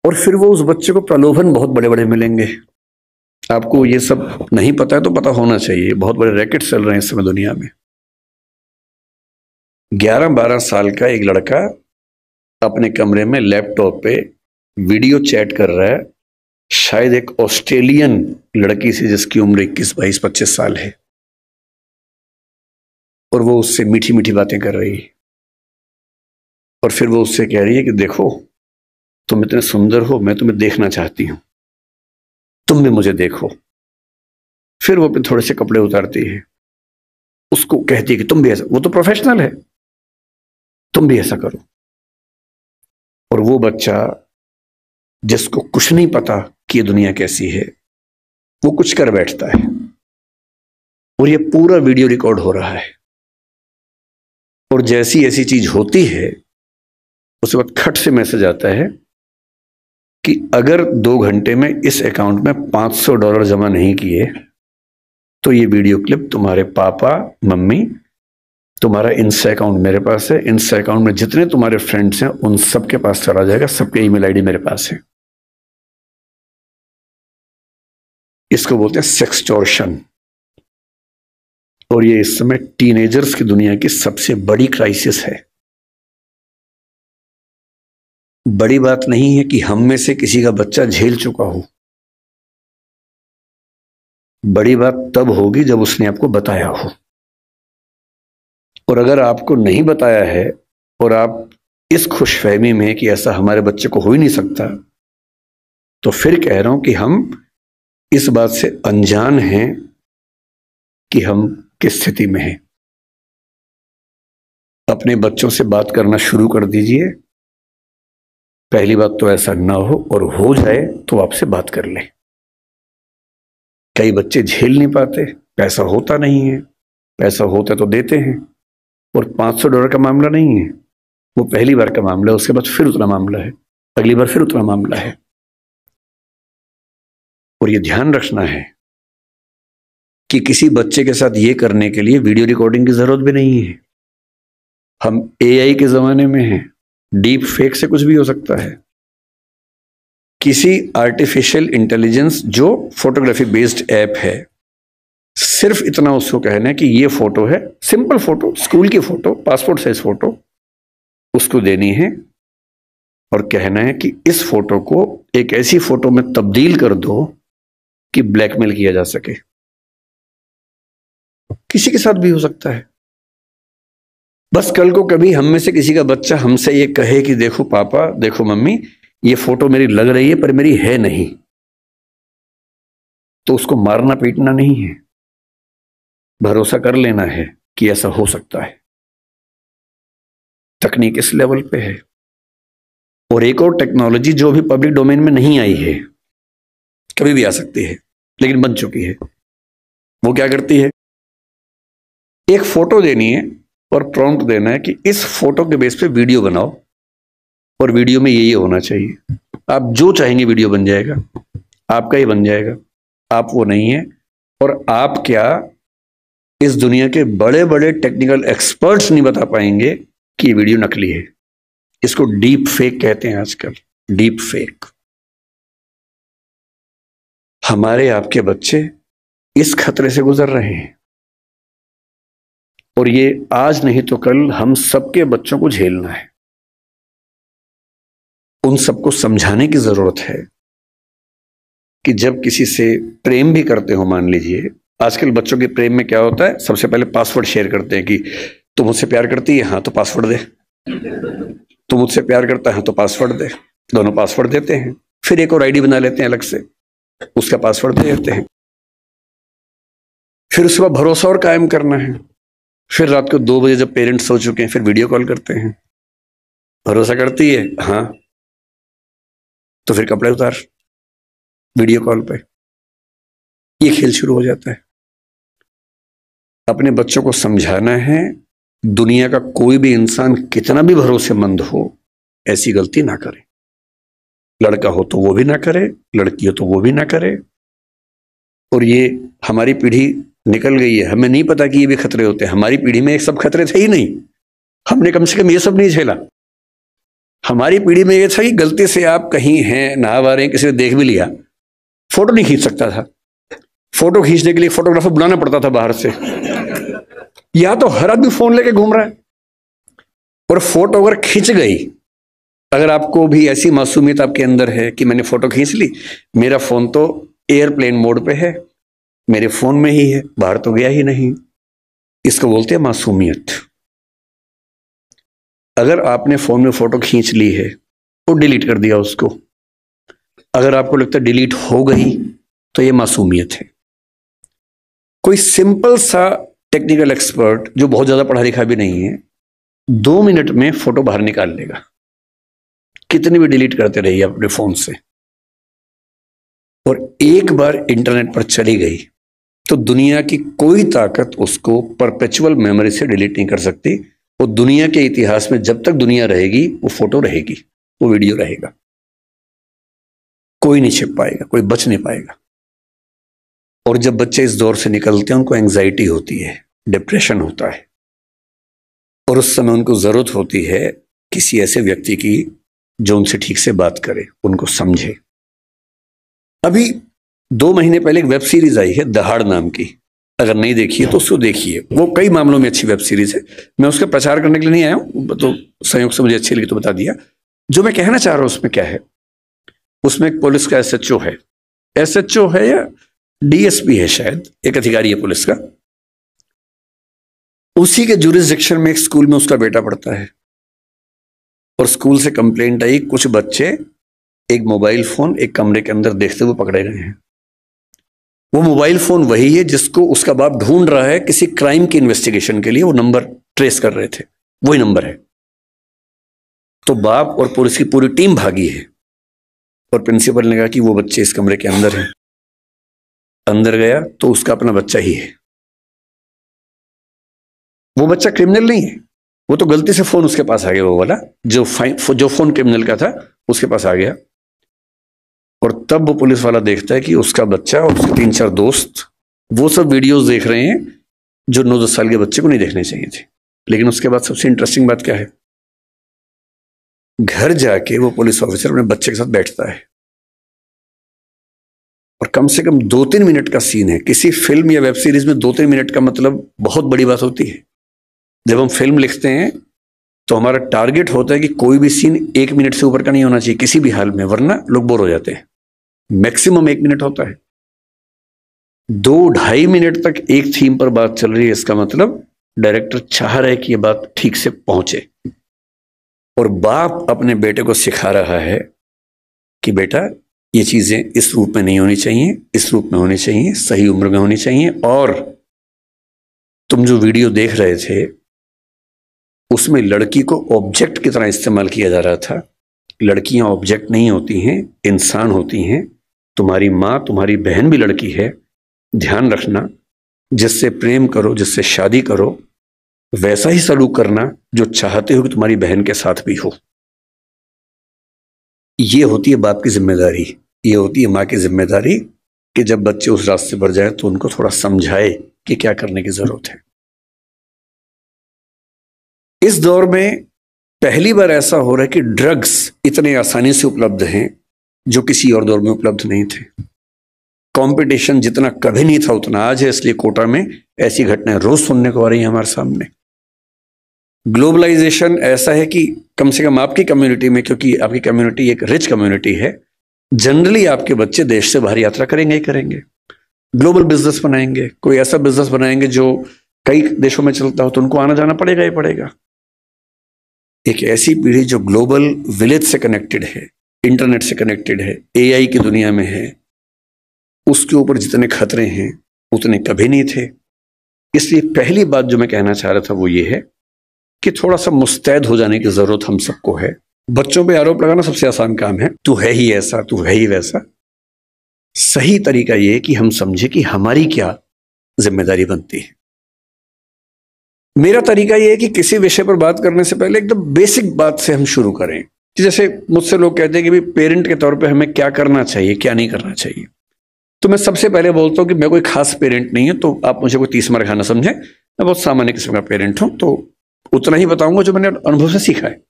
और फिर वो उस बच्चे को प्रलोभन बहुत बड़े बड़े मिलेंगे। आपको ये सब नहीं पता है तो पता होना चाहिए, बहुत बड़े रैकेट चल रहे हैं इस समय दुनिया में। 11-12 साल का एक लड़का अपने कमरे में लैपटॉप पे वीडियो चैट कर रहा है, शायद एक ऑस्ट्रेलियन लड़की से जिसकी उम्र 21, 22, 25 साल है, और वो उससे मीठी मीठी बातें कर रही है, और फिर वो उससे कह रही है कि देखो तुम इतने सुंदर हो, मैं तुम्हें देखना चाहती हूं, तुम भी मुझे देखो। फिर वो अपने थोड़े से कपड़े उतारती है, उसको कहती है कि तुम भी ऐसा, वो तो प्रोफेशनल है, तुम भी ऐसा करो। और वो बच्चा जिसको कुछ नहीं पता कि ये दुनिया कैसी है, वो कुछ कर बैठता है, और ये पूरा वीडियो रिकॉर्ड हो रहा है। और जैसी ऐसी चीज होती है, उसके बाद खट से मैसेज आता है कि अगर 2 घंटे में इस अकाउंट में $500 जमा नहीं किए तो ये वीडियो क्लिप तुम्हारे पापा मम्मी, तुम्हारा इंस्टा अकाउंट मेरे पास है, इंस्टा अकाउंट में जितने तुम्हारे फ्रेंड्स हैं उन सबके पास चला जाएगा, सबके ईमेल आईडी मेरे पास है। इसको बोलते हैं सेक्सटॉर्शन। और ये इस समय टीनेजर्स की दुनिया की सबसे बड़ी क्राइसिस है। बड़ी बात नहीं है कि हम में से किसी का बच्चा झेल चुका हो, बड़ी बात तब होगी जब उसने आपको बताया हो। और अगर आपको नहीं बताया है और आप इस खुशफहमी में कि ऐसा हमारे बच्चे को हो ही नहीं सकता, तो फिर कह रहा हूं कि हम इस बात से अनजान हैं कि हम किस स्थिति में हैं। अपने बच्चों से बात करना शुरू कर दीजिए। पहली बात तो ऐसा ना हो, और हो जाए तो आपसे बात कर ले। कई बच्चे झेल नहीं पाते, पैसा होता नहीं है, पैसा होता तो देते हैं। और $500 का मामला नहीं है, वो पहली बार का मामला है, उसके बाद फिर उतना मामला है, अगली बार फिर उतना मामला है। और ये ध्यान रखना है कि किसी बच्चे के साथ ये करने के लिए वीडियो रिकॉर्डिंग की जरूरत भी नहीं है। हम एआई के जमाने में हैं, डीप फेक से कुछ भी हो सकता है। किसी आर्टिफिशियल इंटेलिजेंस जो फोटोग्राफी बेस्ड ऐप है, सिर्फ इतना उसको कहना है कि ये फोटो है, सिंपल फोटो, स्कूल की फोटो, पासपोर्ट साइज फोटो, उसको देनी है और कहना है कि इस फोटो को एक ऐसी फोटो में तब्दील कर दो कि ब्लैकमेल किया जा सके। किसी के साथ भी हो सकता है। बस कल को कभी हम में से किसी का बच्चा हमसे ये कहे कि देखो पापा, देखो मम्मी, ये फोटो मेरी लग रही है पर मेरी है नहीं, तो उसको मारना पीटना नहीं है, भरोसा कर लेना है कि ऐसा हो सकता है। तकनीक इस लेवल पे है। और एक और टेक्नोलॉजी जो भी पब्लिक डोमेन में नहीं आई है, कभी भी आ सकती है लेकिन बन चुकी है। वो क्या करती है, एक फोटो देनी है और प्रॉम्प्ट देना है कि इस फोटो के बेस पे वीडियो बनाओ, और वीडियो में ये होना चाहिए। आप जो चाहेंगे वीडियो बन जाएगा, आपका ही बन जाएगा। आप वो नहीं है। और आप क्या, इस दुनिया के बड़े बड़े टेक्निकल एक्सपर्ट्स नहीं बता पाएंगे कि ये वीडियो नकली है। इसको डीप फेक कहते हैं आजकल, डीप फेक। हमारे आपके बच्चे इस खतरे से गुजर रहे हैं, और ये आज नहीं तो कल हम सबके बच्चों को झेलना है। उन सबको समझाने की जरूरत है कि जब किसी से प्रेम भी करते हो, मान लीजिए आजकल बच्चों के प्रेम में क्या होता है, सबसे पहले पासवर्ड शेयर करते हैं कि तू मुझसे प्यार करती है, हाँ तो पासवर्ड दे, तू मुझसे प्यार करता है, हाँ तो पासवर्ड दे। दोनों पासवर्ड देते हैं, फिर एक और आईडी बना लेते हैं अलग से, उसका पासवर्ड दे देते हैं। फिर उसके बाद भरोसा और कायम करना है। फिर रात को 2 बजे जब पेरेंट्स सो चुके हैं, फिर वीडियो कॉल करते हैं। भरोसा करती है, हाँ, तो फिर कपड़े उतार, वीडियो कॉल पे। ये खेल शुरू हो जाता है। अपने बच्चों को समझाना है, दुनिया का कोई भी इंसान कितना भी भरोसेमंद हो, ऐसी गलती ना करे। लड़का हो तो वो भी ना करे, लड़की हो तो वो भी ना करे। और ये हमारी पीढ़ी निकल गई है, हमें नहीं पता कि ये भी खतरे होते हैं। हमारी पीढ़ी में ये सब खतरे थे ही नहीं, हमने कम से कम ये सब नहीं झेला। हमारी पीढ़ी में ये था कि गलती से आप कहीं हैं, नहा रहे हैं, किसी ने देख भी लिया, फोटो नहीं खींच सकता था। फोटो खींचने के लिए फोटोग्राफर बुलाना पड़ता था बाहर से, या तो हर आदमी फोन लेके घूम रहा है। और फोटो अगर खींच गई, अगर आपको भी ऐसी मासूमियत आपके अंदर है कि मैंने फोटो खींच ली, मेरा फोन तो एयरप्लेन मोड पे है, मेरे फोन में ही है, बाहर तो गया ही नहीं, इसको बोलते हैं मासूमियत। अगर आपने फोन में फोटो खींच ली है और डिलीट कर दिया उसको, अगर आपको लगता है डिलीट हो गई, तो ये मासूमियत है। कोई सिंपल सा टेक्निकल एक्सपर्ट जो बहुत ज्यादा पढ़ा लिखा भी नहीं है, 2 मिनट में फोटो बाहर निकाल लेगा, कितनी भी डिलीट करते रहिए अपने फोन से। और एक बार इंटरनेट पर चली गई तो दुनिया की कोई ताकत उसको परपेचुअल मेमोरी से डिलीट नहीं कर सकती। और दुनिया के इतिहास में जब तक दुनिया रहेगी वो फोटो रहेगी, वो वीडियो रहेगा, कोई नहीं छिप पाएगा, कोई बच नहीं पाएगा। और जब बच्चे इस दौर से निकलते हैं उनको एंजाइटी होती है, डिप्रेशन होता है, और उस समय उनको जरूरत होती है किसी ऐसे व्यक्ति की जो उनसे ठीक से बात करे, उनको समझे। अभी 2 महीने पहले एक वेब सीरीज आई है दहाड़ नाम की, अगर नहीं देखी है तो उसको देखिए। वो कई मामलों में अच्छी वेब सीरीज है। मैं उसका प्रचार करने के लिए नहीं आया हूं, तो संयोग से मुझे अच्छी लगी तो बता दिया। जो मैं कहना चाह रहा हूं उसमें क्या है, उसमें एक पुलिस का एसएचओ है, एसएचओ है या डीएसपी है शायद, एक अधिकारी है पुलिस का। उसी के जुरिसडिक्शन में एक स्कूल में उसका बेटा पढ़ता है, और स्कूल से कंप्लेंट आई कुछ बच्चे एक मोबाइल फोन एक कमरे के अंदर देखते हुए पकड़े गए हैं। वो मोबाइल फोन वही है जिसको उसका बाप ढूंढ रहा है किसी क्राइम की इन्वेस्टिगेशन के लिए, वो नंबर ट्रेस कर रहे थे, वही नंबर है। तो बाप और पुलिस की पूरी टीम भागी है, और प्रिंसिपल ने कहा कि वो बच्चे इस कमरे के अंदर हैं। अंदर गया तो उसका अपना बच्चा ही है। वो बच्चा क्रिमिनल नहीं है, वो तो गलती से फोन उसके पास आ गया, वो वाला जो फोन क्रिमिनल का था उसके पास आ गया। और तब वो पुलिस वाला देखता है कि उसका बच्चा और उसके 3-4 दोस्त वो सब वीडियोस देख रहे हैं जो 9-10 साल के बच्चे को नहीं देखने चाहिए थे। लेकिन उसके बाद सबसे इंटरेस्टिंग बात क्या है, घर जाके वो पुलिस ऑफिसर अपने बच्चे के साथ बैठता है, और कम से कम 2-3 मिनट का सीन है। किसी फिल्म या वेब सीरीज में 2-3 मिनट का मतलब बहुत बड़ी बात होती है। जब हम फिल्म लिखते हैं तो हमारा टारगेट होता है कि कोई भी सीन 1 मिनट से ऊपर का नहीं होना चाहिए किसी भी हाल में, वरना लोग बोर हो जाते हैं। मैक्सिमम 1 मिनट होता है। 2-2.5 मिनट तक एक थीम पर बात चल रही है, इसका मतलब डायरेक्टर चाह रहा है कि यह बात ठीक से पहुंचे। और बाप अपने बेटे को सिखा रहा है कि बेटा ये चीजें इस रूप में नहीं होनी चाहिए, इस रूप में होनी चाहिए, सही उम्र में होनी चाहिए। और तुम जो वीडियो देख रहे थे उसमें लड़की को ऑब्जेक्ट की तरह इस्तेमाल किया जा रहा था। लड़कियां ऑब्जेक्ट नहीं होती हैं, इंसान होती हैं। तुम्हारी माँ, तुम्हारी बहन भी लड़की है। ध्यान रखना, जिससे प्रेम करो, जिससे शादी करो, वैसा ही सलूक करना जो चाहते हो कि तुम्हारी बहन के साथ भी हो। ये होती है बाप की जिम्मेदारी, ये होती है माँ की जिम्मेदारी कि जब बच्चे उस रास्ते पर जाए तो उनको थोड़ा समझाए कि क्या करने की जरूरत है। इस दौर में पहली बार ऐसा हो रहा है कि ड्रग्स इतने आसानी से उपलब्ध हैं जो किसी और दौर में उपलब्ध नहीं थे। कंपटीशन जितना कभी नहीं था उतना आज है, इसलिए कोटा में ऐसी घटनाएं रोज सुनने को आ रही हैं हमारे सामने। ग्लोबलाइजेशन ऐसा है कि कम से कम आपकी कम्युनिटी में, क्योंकि आपकी कम्युनिटी एक रिच कम्युनिटी है, जनरली आपके बच्चे देश से बाहर यात्रा करेंगे ही करेंगे, ग्लोबल बिजनेस बनाएंगे, कोई ऐसा बिजनेस बनाएंगे जो कई देशों में चलता हो, तो उनको आना जाना पड़ेगा ही पड़ेगा। एक ऐसी पीढ़ी जो ग्लोबल विलेज से कनेक्टेड है, इंटरनेट से कनेक्टेड है, एआई की दुनिया में है, उसके ऊपर जितने खतरे हैं उतने कभी नहीं थे। इसलिए पहली बात जो मैं कहना चाह रहा था वो ये है कि थोड़ा सा मुस्तैद हो जाने की जरूरत हम सबको है। बच्चों पे आरोप लगाना सबसे आसान काम है, तू है ही ऐसा, तू है ही वैसा। सही तरीका यह है कि हम समझे कि हमारी क्या जिम्मेदारी बनती है। मेरा तरीका यह है कि किसी विषय पर बात करने से पहले एकदम बेसिक बात से हम शुरू करें। जैसे मुझसे लोग कहते हैं कि भाई पेरेंट के तौर पे हमें क्या करना चाहिए, क्या नहीं करना चाहिए। तो मैं सबसे पहले बोलता हूं कि मैं कोई खास पेरेंट नहीं हूं, तो आप मुझे कोई 30 मार खाना समझे। मैं बहुत सामान्य किस्म का पेरेंट हूं, तो उतना ही बताऊंगा जो मैंने अनुभव से सीखा है,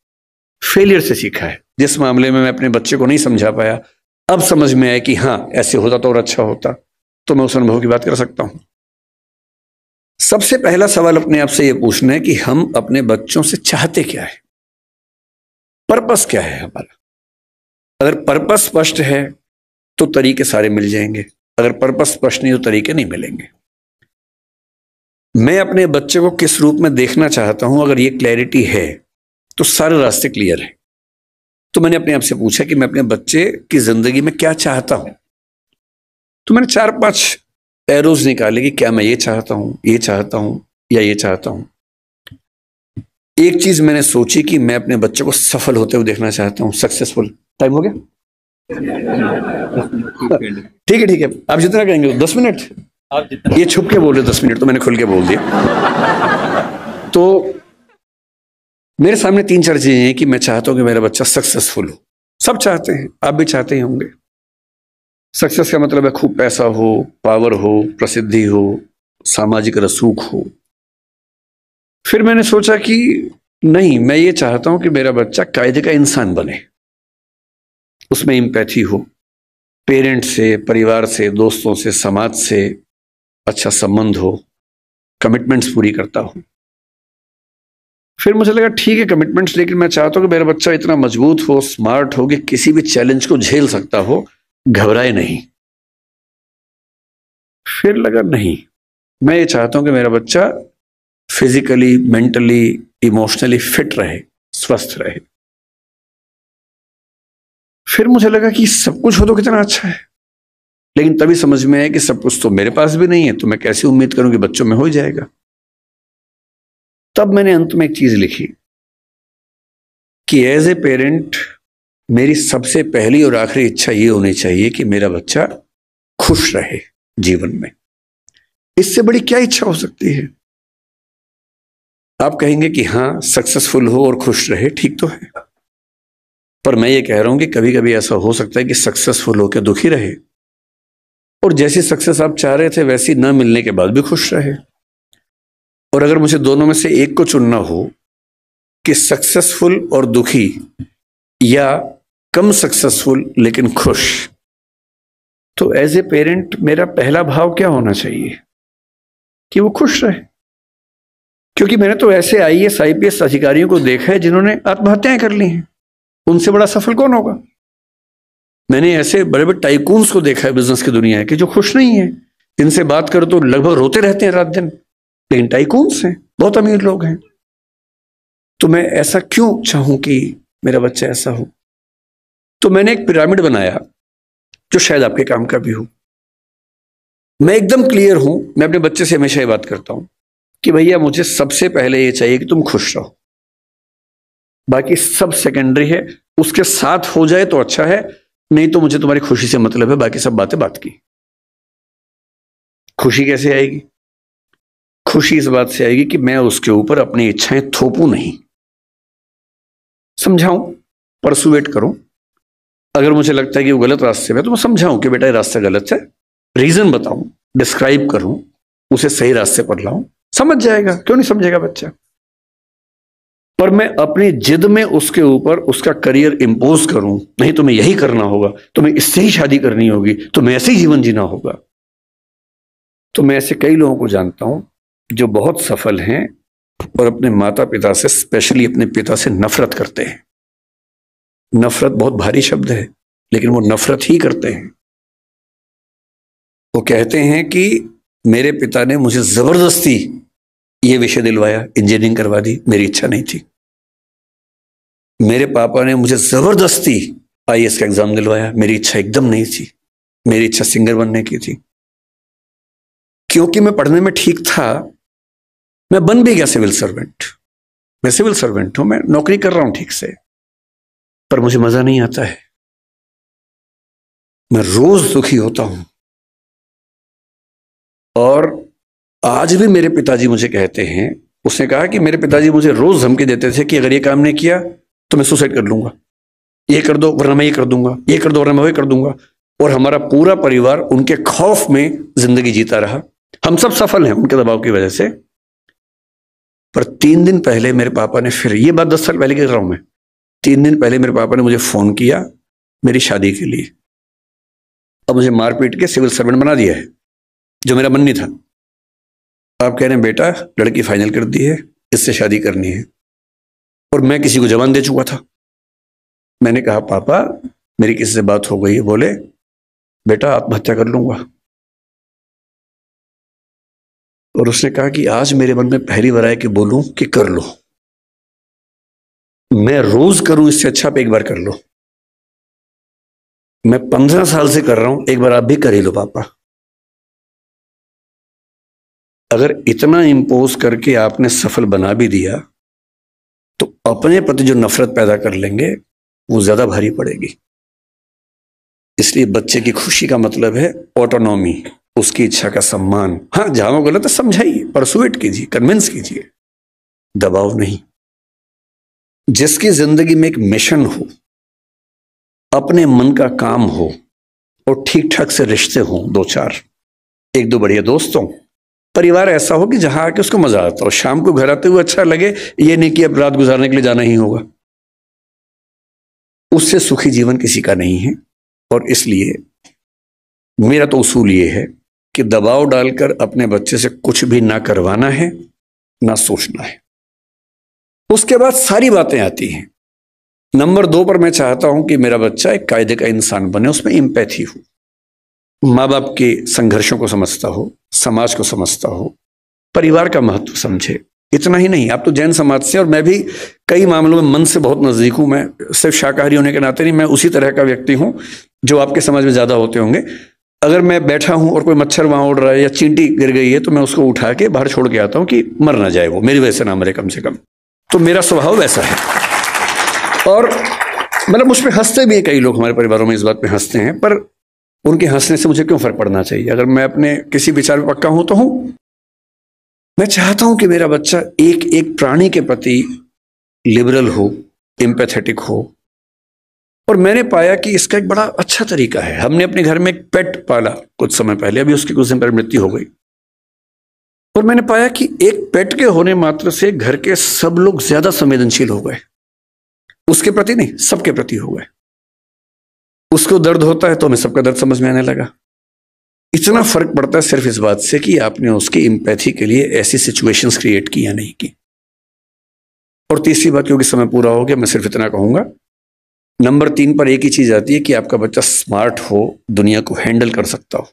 फेलियर से सीखा है। जिस मामले में मैं अपने बच्चे को नहीं समझा पाया, अब समझ में आया कि हाँ ऐसे होता तो और अच्छा होता, तो मैं उस अनुभव की बात कर सकता हूं। सबसे पहला सवाल अपने आप से यह पूछना है कि हम अपने बच्चों से चाहते क्या है, पर्पस क्या है हमारा। अगर पर्पस स्पष्ट है तो तरीके सारे मिल जाएंगे, अगर पर्पस स्पष्ट नहीं तो तरीके नहीं मिलेंगे। मैं अपने बच्चे को किस रूप में देखना चाहता हूं, अगर ये क्लैरिटी है तो सारे रास्ते क्लियर है। तो मैंने अपने आप से पूछा कि मैं अपने बच्चे की जिंदगी में क्या चाहता हूं। तो मैंने 4-5 एरोज निकाले कि क्या मैं ये चाहता हूं, ये चाहता हूं या ये चाहता हूं। एक चीज मैंने सोची कि मैं अपने बच्चे को सफल होते हुए देखना चाहता हूं, सक्सेसफुल। टाइम हो गया? ठीक है ठीक है, आप जितना कहेंगे। 10 मिनट आप जितना। ये छुप के बोल रहे 10 मिनट, तो मैंने खुल के बोल दिया। तो मेरे सामने 3-4 चीजें हैं कि मैं चाहता हूं कि मेरा बच्चा सक्सेसफुल हो। सब चाहते हैं, आप भी चाहते ही होंगे। सक्सेस का मतलब है खूब पैसा हो, पावर हो, प्रसिद्धि हो, सामाजिक रसूख हो। फिर मैंने सोचा कि नहीं, मैं ये चाहता हूं कि मेरा बच्चा कायदे का इंसान बने, उसमें एम्पैथी हो, पेरेंट से, परिवार से, दोस्तों से, समाज से अच्छा संबंध हो, कमिटमेंट्स पूरी करता हो। फिर मुझे लगा ठीक है कमिटमेंट्स, लेकिन मैं चाहता हूं कि मेरा बच्चा इतना मजबूत हो, स्मार्ट हो कि किसी भी चैलेंज को झेल सकता हो, घबराए नहीं। फिर लगा नहीं, मैं ये चाहता हूं कि मेरा बच्चा फिजिकली, मेंटली, इमोशनली फिट रहे, स्वस्थ रहे। फिर मुझे लगा कि सब कुछ हो तो कितना अच्छा है, लेकिन तभी समझ में आया कि सब कुछ तो मेरे पास भी नहीं है, तो मैं कैसे उम्मीद करूं कि बच्चों में हो जाएगा। तब मैंने अंत में एक चीज लिखी कि एज ए पेरेंट मेरी सबसे पहली और आखिरी इच्छा ये होनी चाहिए कि मेरा बच्चा खुश रहे जीवन में। इससे बड़ी क्या इच्छा हो सकती है? आप कहेंगे कि हाँ, सक्सेसफुल हो और खुश रहे, ठीक तो है, पर मैं ये कह रहा हूं कि कभी कभी ऐसा हो सकता है कि सक्सेसफुल होकर दुखी रहे, और जैसी सक्सेस आप चाह रहे थे वैसी न मिलने के बाद भी खुश रहे। और अगर मुझे दोनों में से एक को चुनना हो कि सक्सेसफुल और दुखी, या कम सक्सेसफुल लेकिन खुश, तो एज ए पेरेंट मेरा पहला भाव क्या होना चाहिए? कि वो खुश रहे। क्योंकि मैंने तो ऐसे आईएएस आईपीएस अधिकारियों को देखा है जिन्होंने आत्महत्याएं कर ली हैं, उनसे बड़ा सफल कौन होगा? मैंने ऐसे बड़े बड़े टाइकून्स को देखा है बिजनेस की दुनिया के, जो खुश नहीं है, जिनसे बात करो तो लगभग रोते रहते हैं रात दिन, लेकिन टाइकून्स हैं, बहुत अमीर लोग हैं। तो मैं ऐसा क्यों चाहूं कि मेरा बच्चा ऐसा हो? तो मैंने एक पिरामिड बनाया जो शायद आपके काम का भी हो। मैं एकदम क्लियर हूं, मैं अपने बच्चे से हमेशा ये बात करता हूं कि भैया मुझे सबसे पहले ये चाहिए कि तुम खुश रहो, बाकी सब सेकेंडरी है। उसके साथ हो जाए तो अच्छा है, नहीं तो मुझे तुम्हारी खुशी से मतलब है, बाकी सब बातें बात की। खुशी कैसे आएगी? खुशी इस बात से आएगी कि मैं उसके ऊपर अपनी इच्छाएं थोपूं नहीं, समझाऊं, परसुएट करूं। अगर मुझे लगता है कि वो गलत रास्ते में, तो मैं समझाऊं कि बेटा ये रास्ता गलत है, रीजन बताऊं, डिस्क्राइब करूं, उसे सही रास्ते पर लाऊं, समझ जाएगा। क्यों नहीं समझेगा बच्चा? पर मैं अपनी जिद में उसके ऊपर उसका करियर इंपोज करूं, नहीं तुम्हें यही करना होगा, तुम्हें इससे ही शादी करनी होगी, तुम्हें ऐसे ही जीवन जीना होगा। तो मैं ऐसे कई लोगों को जानता हूं जो बहुत सफल हैं और अपने माता पिता से, स्पेशली अपने पिता से नफरत करते हैं। नफरत बहुत भारी शब्द है, लेकिन वो नफरत ही करते हैं। वो कहते हैं कि मेरे पिता ने मुझे जबरदस्ती ये विषय दिलवाया, इंजीनियरिंग करवा दी, मेरी इच्छा नहीं थी। मेरे पापा ने मुझे जबरदस्ती आईएएस का एग्जाम दिलवाया, मेरी इच्छा एकदम नहीं थी, मेरी इच्छा सिंगर बनने की थी। क्योंकि मैं पढ़ने में ठीक था, मैं बन भी गया सिविल सर्वेंट। मैं सिविल सर्वेंट हूं, मैं नौकरी कर रहा हूं ठीक से, पर मुझे मजा नहीं आता है, मैं रोज दुखी होता हूं। और आज भी मेरे पिताजी मुझे कहते हैं, उसने कहा कि मेरे पिताजी मुझे रोज धमकी देते थे कि अगर ये काम नहीं किया तो मैं सुसाइड कर लूंगा, ये कर दो वरना मैं ये कर दूंगा, ये कर दो वरना मैं वो कर दूंगा। और हमारा पूरा परिवार उनके खौफ में जिंदगी जीता रहा। हम सब सफल हैं उनके दबाव की वजह से। पर 3 दिन पहले मेरे पापा ने, फिर ये बात 10 साल पहले की कर रहा हूं मैं, 3 दिन पहले मेरे पापा ने मुझे फोन किया मेरी शादी के लिए। अब मुझे मारपीट के सिविल सर्वेंट बना दिया है, जो मेरा मन नहीं था। आप कह रहे हैं बेटा लड़की फाइनल कर दी है, इससे शादी करनी है, और मैं किसी को जवान दे चुका था। मैंने कहा पापा मेरी किसी से बात हो गई है। बोले बेटा आत्महत्या कर लूंगा। और उसने कहा कि आज मेरे मन में पहली बार आया कि बोलूं कि कर लो, मैं रोज करूं इससे अच्छा आप एक बार कर लो। मैं 15 साल से कर रहा हूं, एक बार आप भी कर ही लो पापा। अगर इतना इंपोज करके आपने सफल बना भी दिया तो अपने प्रति जो नफरत पैदा कर लेंगे वो ज्यादा भारी पड़ेगी। इसलिए बच्चे की खुशी का मतलब है ऑटोनॉमी, उसकी इच्छा का सम्मान। हाँ, जहां वो गलत है समझाइए, परसुएट कीजिए, कन्विंस कीजिए, दबाव नहीं। जिसकी जिंदगी में एक मिशन हो, अपने मन का काम हो और ठीक ठाक से रिश्ते हो, दो चार, एक दो बढ़िया दोस्त हो, परिवार ऐसा हो कि जहां आके उसको मजा आता हो, शाम को घर आते हुए अच्छा लगे, ये नहीं कि अब रात गुजारने के लिए जाना ही होगा। उससे सुखी जीवन किसी का नहीं है। और इसलिए मेरा तो उसूल ये है कि दबाव डालकर अपने बच्चे से कुछ भी ना करवाना है, ना सोचना है। उसके बाद सारी बातें आती हैं। नंबर 2 पर मैं चाहता हूं कि मेरा बच्चा एक कायदे का इंसान बने, उसमें एम्पैथी हो, माँ बाप के संघर्षों को समझता हो, समाज को समझता हो, परिवार का महत्व समझे। इतना ही नहीं, आप तो जैन समाज से, और मैं भी कई मामलों में मन से बहुत नजदीक हूं। मैं सिर्फ शाकाहारी होने के नाते नहीं, मैं उसी तरह का व्यक्ति हूं जो आपके समाज में ज्यादा होते होंगे। अगर मैं बैठा हूं और कोई मच्छर वहां उड़ रहा है या चींटी गिर गई है तो मैं उसको उठा के बाहर छोड़ के आता हूं कि मर ना जाए, वो मेरी वजह से ना मरे कम से कम। तो मेरा स्वभाव वैसा है। और मतलब मुझ पर हंसते भी हैं कई लोग, हमारे परिवारों में इस बात पे हंसते हैं, पर उनके हंसने से मुझे क्यों फर्क पड़ना चाहिए? अगर मैं अपने किसी विचार में पक्का हूं तो हूं। मैं चाहता हूं कि मेरा बच्चा एक एक प्राणी के प्रति लिबरल हो, एम्पैथेटिक हो। और मैंने पाया कि इसका एक बड़ा अच्छा तरीका है। हमने अपने घर में एक पेट पाला कुछ समय पहले, अभी उसकी कुछ दिन पहले मृत्यु हो गई। और मैंने पाया कि एक पेट के होने मात्र से घर के सब लोग ज्यादा संवेदनशील हो गए, उसके प्रति नहीं, सबके प्रति हो गए। उसको दर्द होता है तो हमें सबका दर्द समझ में आने लगा। इतना फर्क पड़ता है सिर्फ इस बात से कि आपने उसकी एम्पैथी के लिए ऐसी सिचुएशंस क्रिएट की या नहीं की। और तीसरी बात, क्योंकि समय पूरा हो गया, मैं सिर्फ इतना कहूंगा, नंबर 3 पर एक ही चीज आती है कि आपका बच्चा स्मार्ट हो, दुनिया को हैंडल कर सकता हो।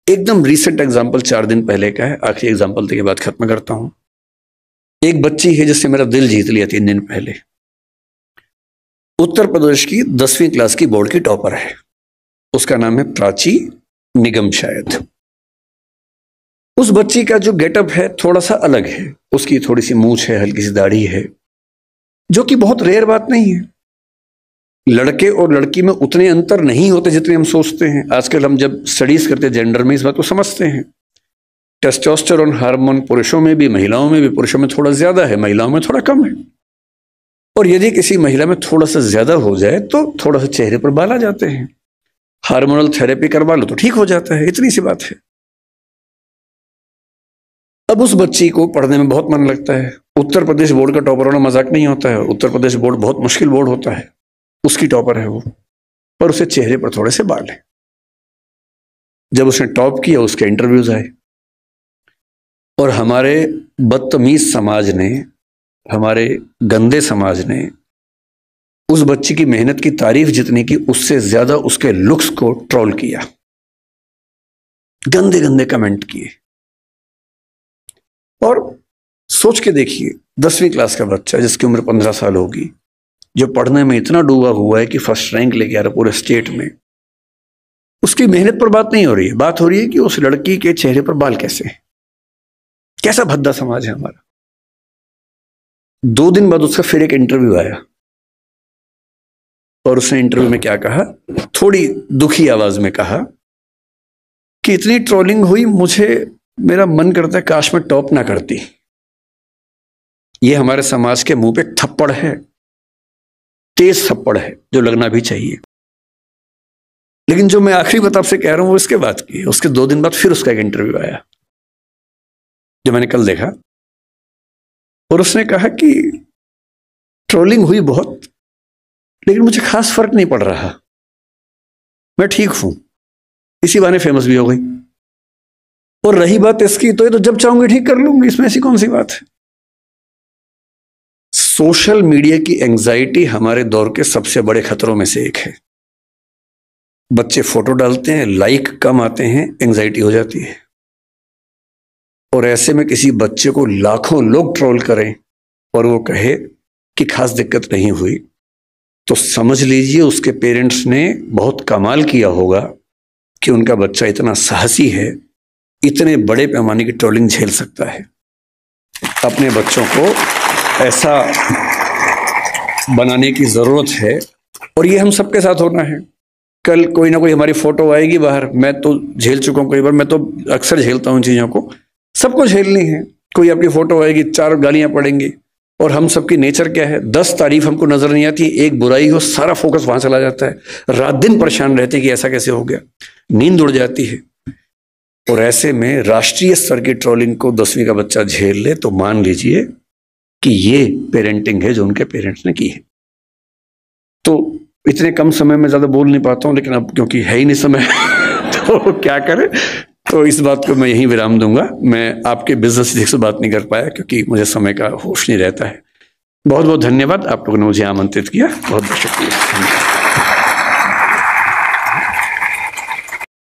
एकदम रीसेंट एग्जाम्पल 4 दिन पहले का है, आखिरी एग्जाम्पल के बाद खत्म करता हूं। एक बच्ची है जिसने मेरा दिल जीत लिया 3 दिन पहले। उत्तर प्रदेश की 10वीं क्लास की बोर्ड की टॉपर है। उसका नाम है प्राची निगम शायद। उस बच्ची का जो गेटअप है थोड़ा सा अलग है। उसकी थोड़ी सी मूंछ है, हल्की सी दाढ़ी है, जो कि बहुत रेयर बात नहीं है। लड़के और लड़की में उतने अंतर नहीं होते जितने हम सोचते हैं। आजकल हम जब स्टडीज करते हैं जेंडर में, इस बात को समझते हैं। टेस्टोस्टेरोन हार्मोन पुरुषों में भी, महिलाओं में भी। पुरुषों में थोड़ा ज्यादा है, महिलाओं में थोड़ा कम है। और यदि किसी महिला में थोड़ा सा ज्यादा हो जाए तो थोड़ा सा चेहरे पर बाल आ जाते हैं। हार्मोनल थेरेपी करवा लो तो ठीक हो जाता है, इतनी सी बात है। अब उस बच्ची को पढ़ने में बहुत मन लगता है। उत्तर प्रदेश बोर्ड का टॉपर होना मजाक नहीं होता है। उत्तर प्रदेश बोर्ड बहुत मुश्किल बोर्ड होता है। उसकी टॉपर है वो, पर उसे चेहरे पर थोड़े से बाल है। जब उसने टॉप किया उसके इंटरव्यूज आए, और हमारे बदतमीज समाज ने, हमारे गंदे समाज ने उस बच्ची की मेहनत की तारीफ जितनी की, उससे ज्यादा उसके लुक्स को ट्रोल किया, गंदे गंदे कमेंट किए। और सोच के देखिए, 10वीं क्लास का बच्चा जिसकी उम्र 15 साल होगी, जो पढ़ने में इतना डूबा हुआ है कि फर्स्ट रैंक लेके आ रहा पूरे स्टेट में, उसकी मेहनत पर बात नहीं हो रही है। बात हो रही है कि उस लड़की के चेहरे पर बाल कैसे हैं। कैसा भद्दा समाज है हमारा। 2 दिन बाद उसका फिर एक इंटरव्यू आया, और उसने इंटरव्यू में क्या कहा, थोड़ी दुखी आवाज में कहा कि इतनी ट्रोलिंग हुई, मुझे, मेरा मन करता है काश मैं टॉप ना करती। ये हमारे समाज के मुंह पे थप्पड़ है, तेज थप्पड़ है, जो लगना भी चाहिए। लेकिन जो मैं आखिरी बात आपसे कह रहा हूं वो इसके बाद की है। उसके 2 दिन बाद फिर उसका एक इंटरव्यू आया, जो मैंने कल देखा, और उसने कहा कि ट्रोलिंग हुई बहुत, लेकिन मुझे खास फर्क नहीं पड़ रहा, मैं ठीक हूं। इसी बहाने फेमस भी हो गई। और रही बात इसकी, तो ये तो जब चाहूंगी ठीक कर लूंगी, इसमें ऐसी कौन सी बात है। सोशल मीडिया की एंजाइटी हमारे दौर के सबसे बड़े खतरों में से एक है। बच्चे फोटो डालते हैं, लाइक कम आते हैं, एंजाइटी हो जाती है। और ऐसे में किसी बच्चे को लाखों लोग ट्रोल करें और वो कहे कि खास दिक्कत नहीं हुई, तो समझ लीजिए उसके पेरेंट्स ने बहुत कमाल किया होगा कि उनका बच्चा इतना साहसी है, इतने बड़े पैमाने की ट्रोलिंग झेल सकता है। अपने बच्चों को ऐसा बनाने की जरूरत है और ये हम सबके साथ होना है। कल कोई ना कोई हमारी फोटो आएगी बाहर, मैं तो झेल चुका हूँ कई बार, मैं तो अक्सर झेलता हूँ चीज़ों को, सबको झेलनी है। कोई अपनी फोटो आएगी, 4 गालियां पड़ेंगी और हम सबकी नेचर क्या है, 10 तारीफ हमको नजर नहीं आती, एक बुराई हो सारा फोकस वहां चला जाता है, रात दिन परेशान रहते हैं कि ऐसा कैसे हो गया, नींद उड़ जाती है। और ऐसे में राष्ट्रीय स्तर की ट्रोलिंग को 10वीं का बच्चा झेल ले तो मान लीजिए कि ये पेरेंटिंग है जो उनके पेरेंट्स ने की है। तो इतने कम समय में ज्यादा बोल नहीं पाता हूं, लेकिन अब क्योंकि है ही नहीं समय तो क्या करें, तो इस बात को मैं यहीं विराम दूंगा। मैं आपके बिजनेस से बात नहीं कर पाया क्योंकि मुझे समय का होश नहीं रहता है। बहुत बहुत धन्यवाद, आप लोगों ने मुझे आमंत्रित किया, बहुत बहुत शुक्रिया।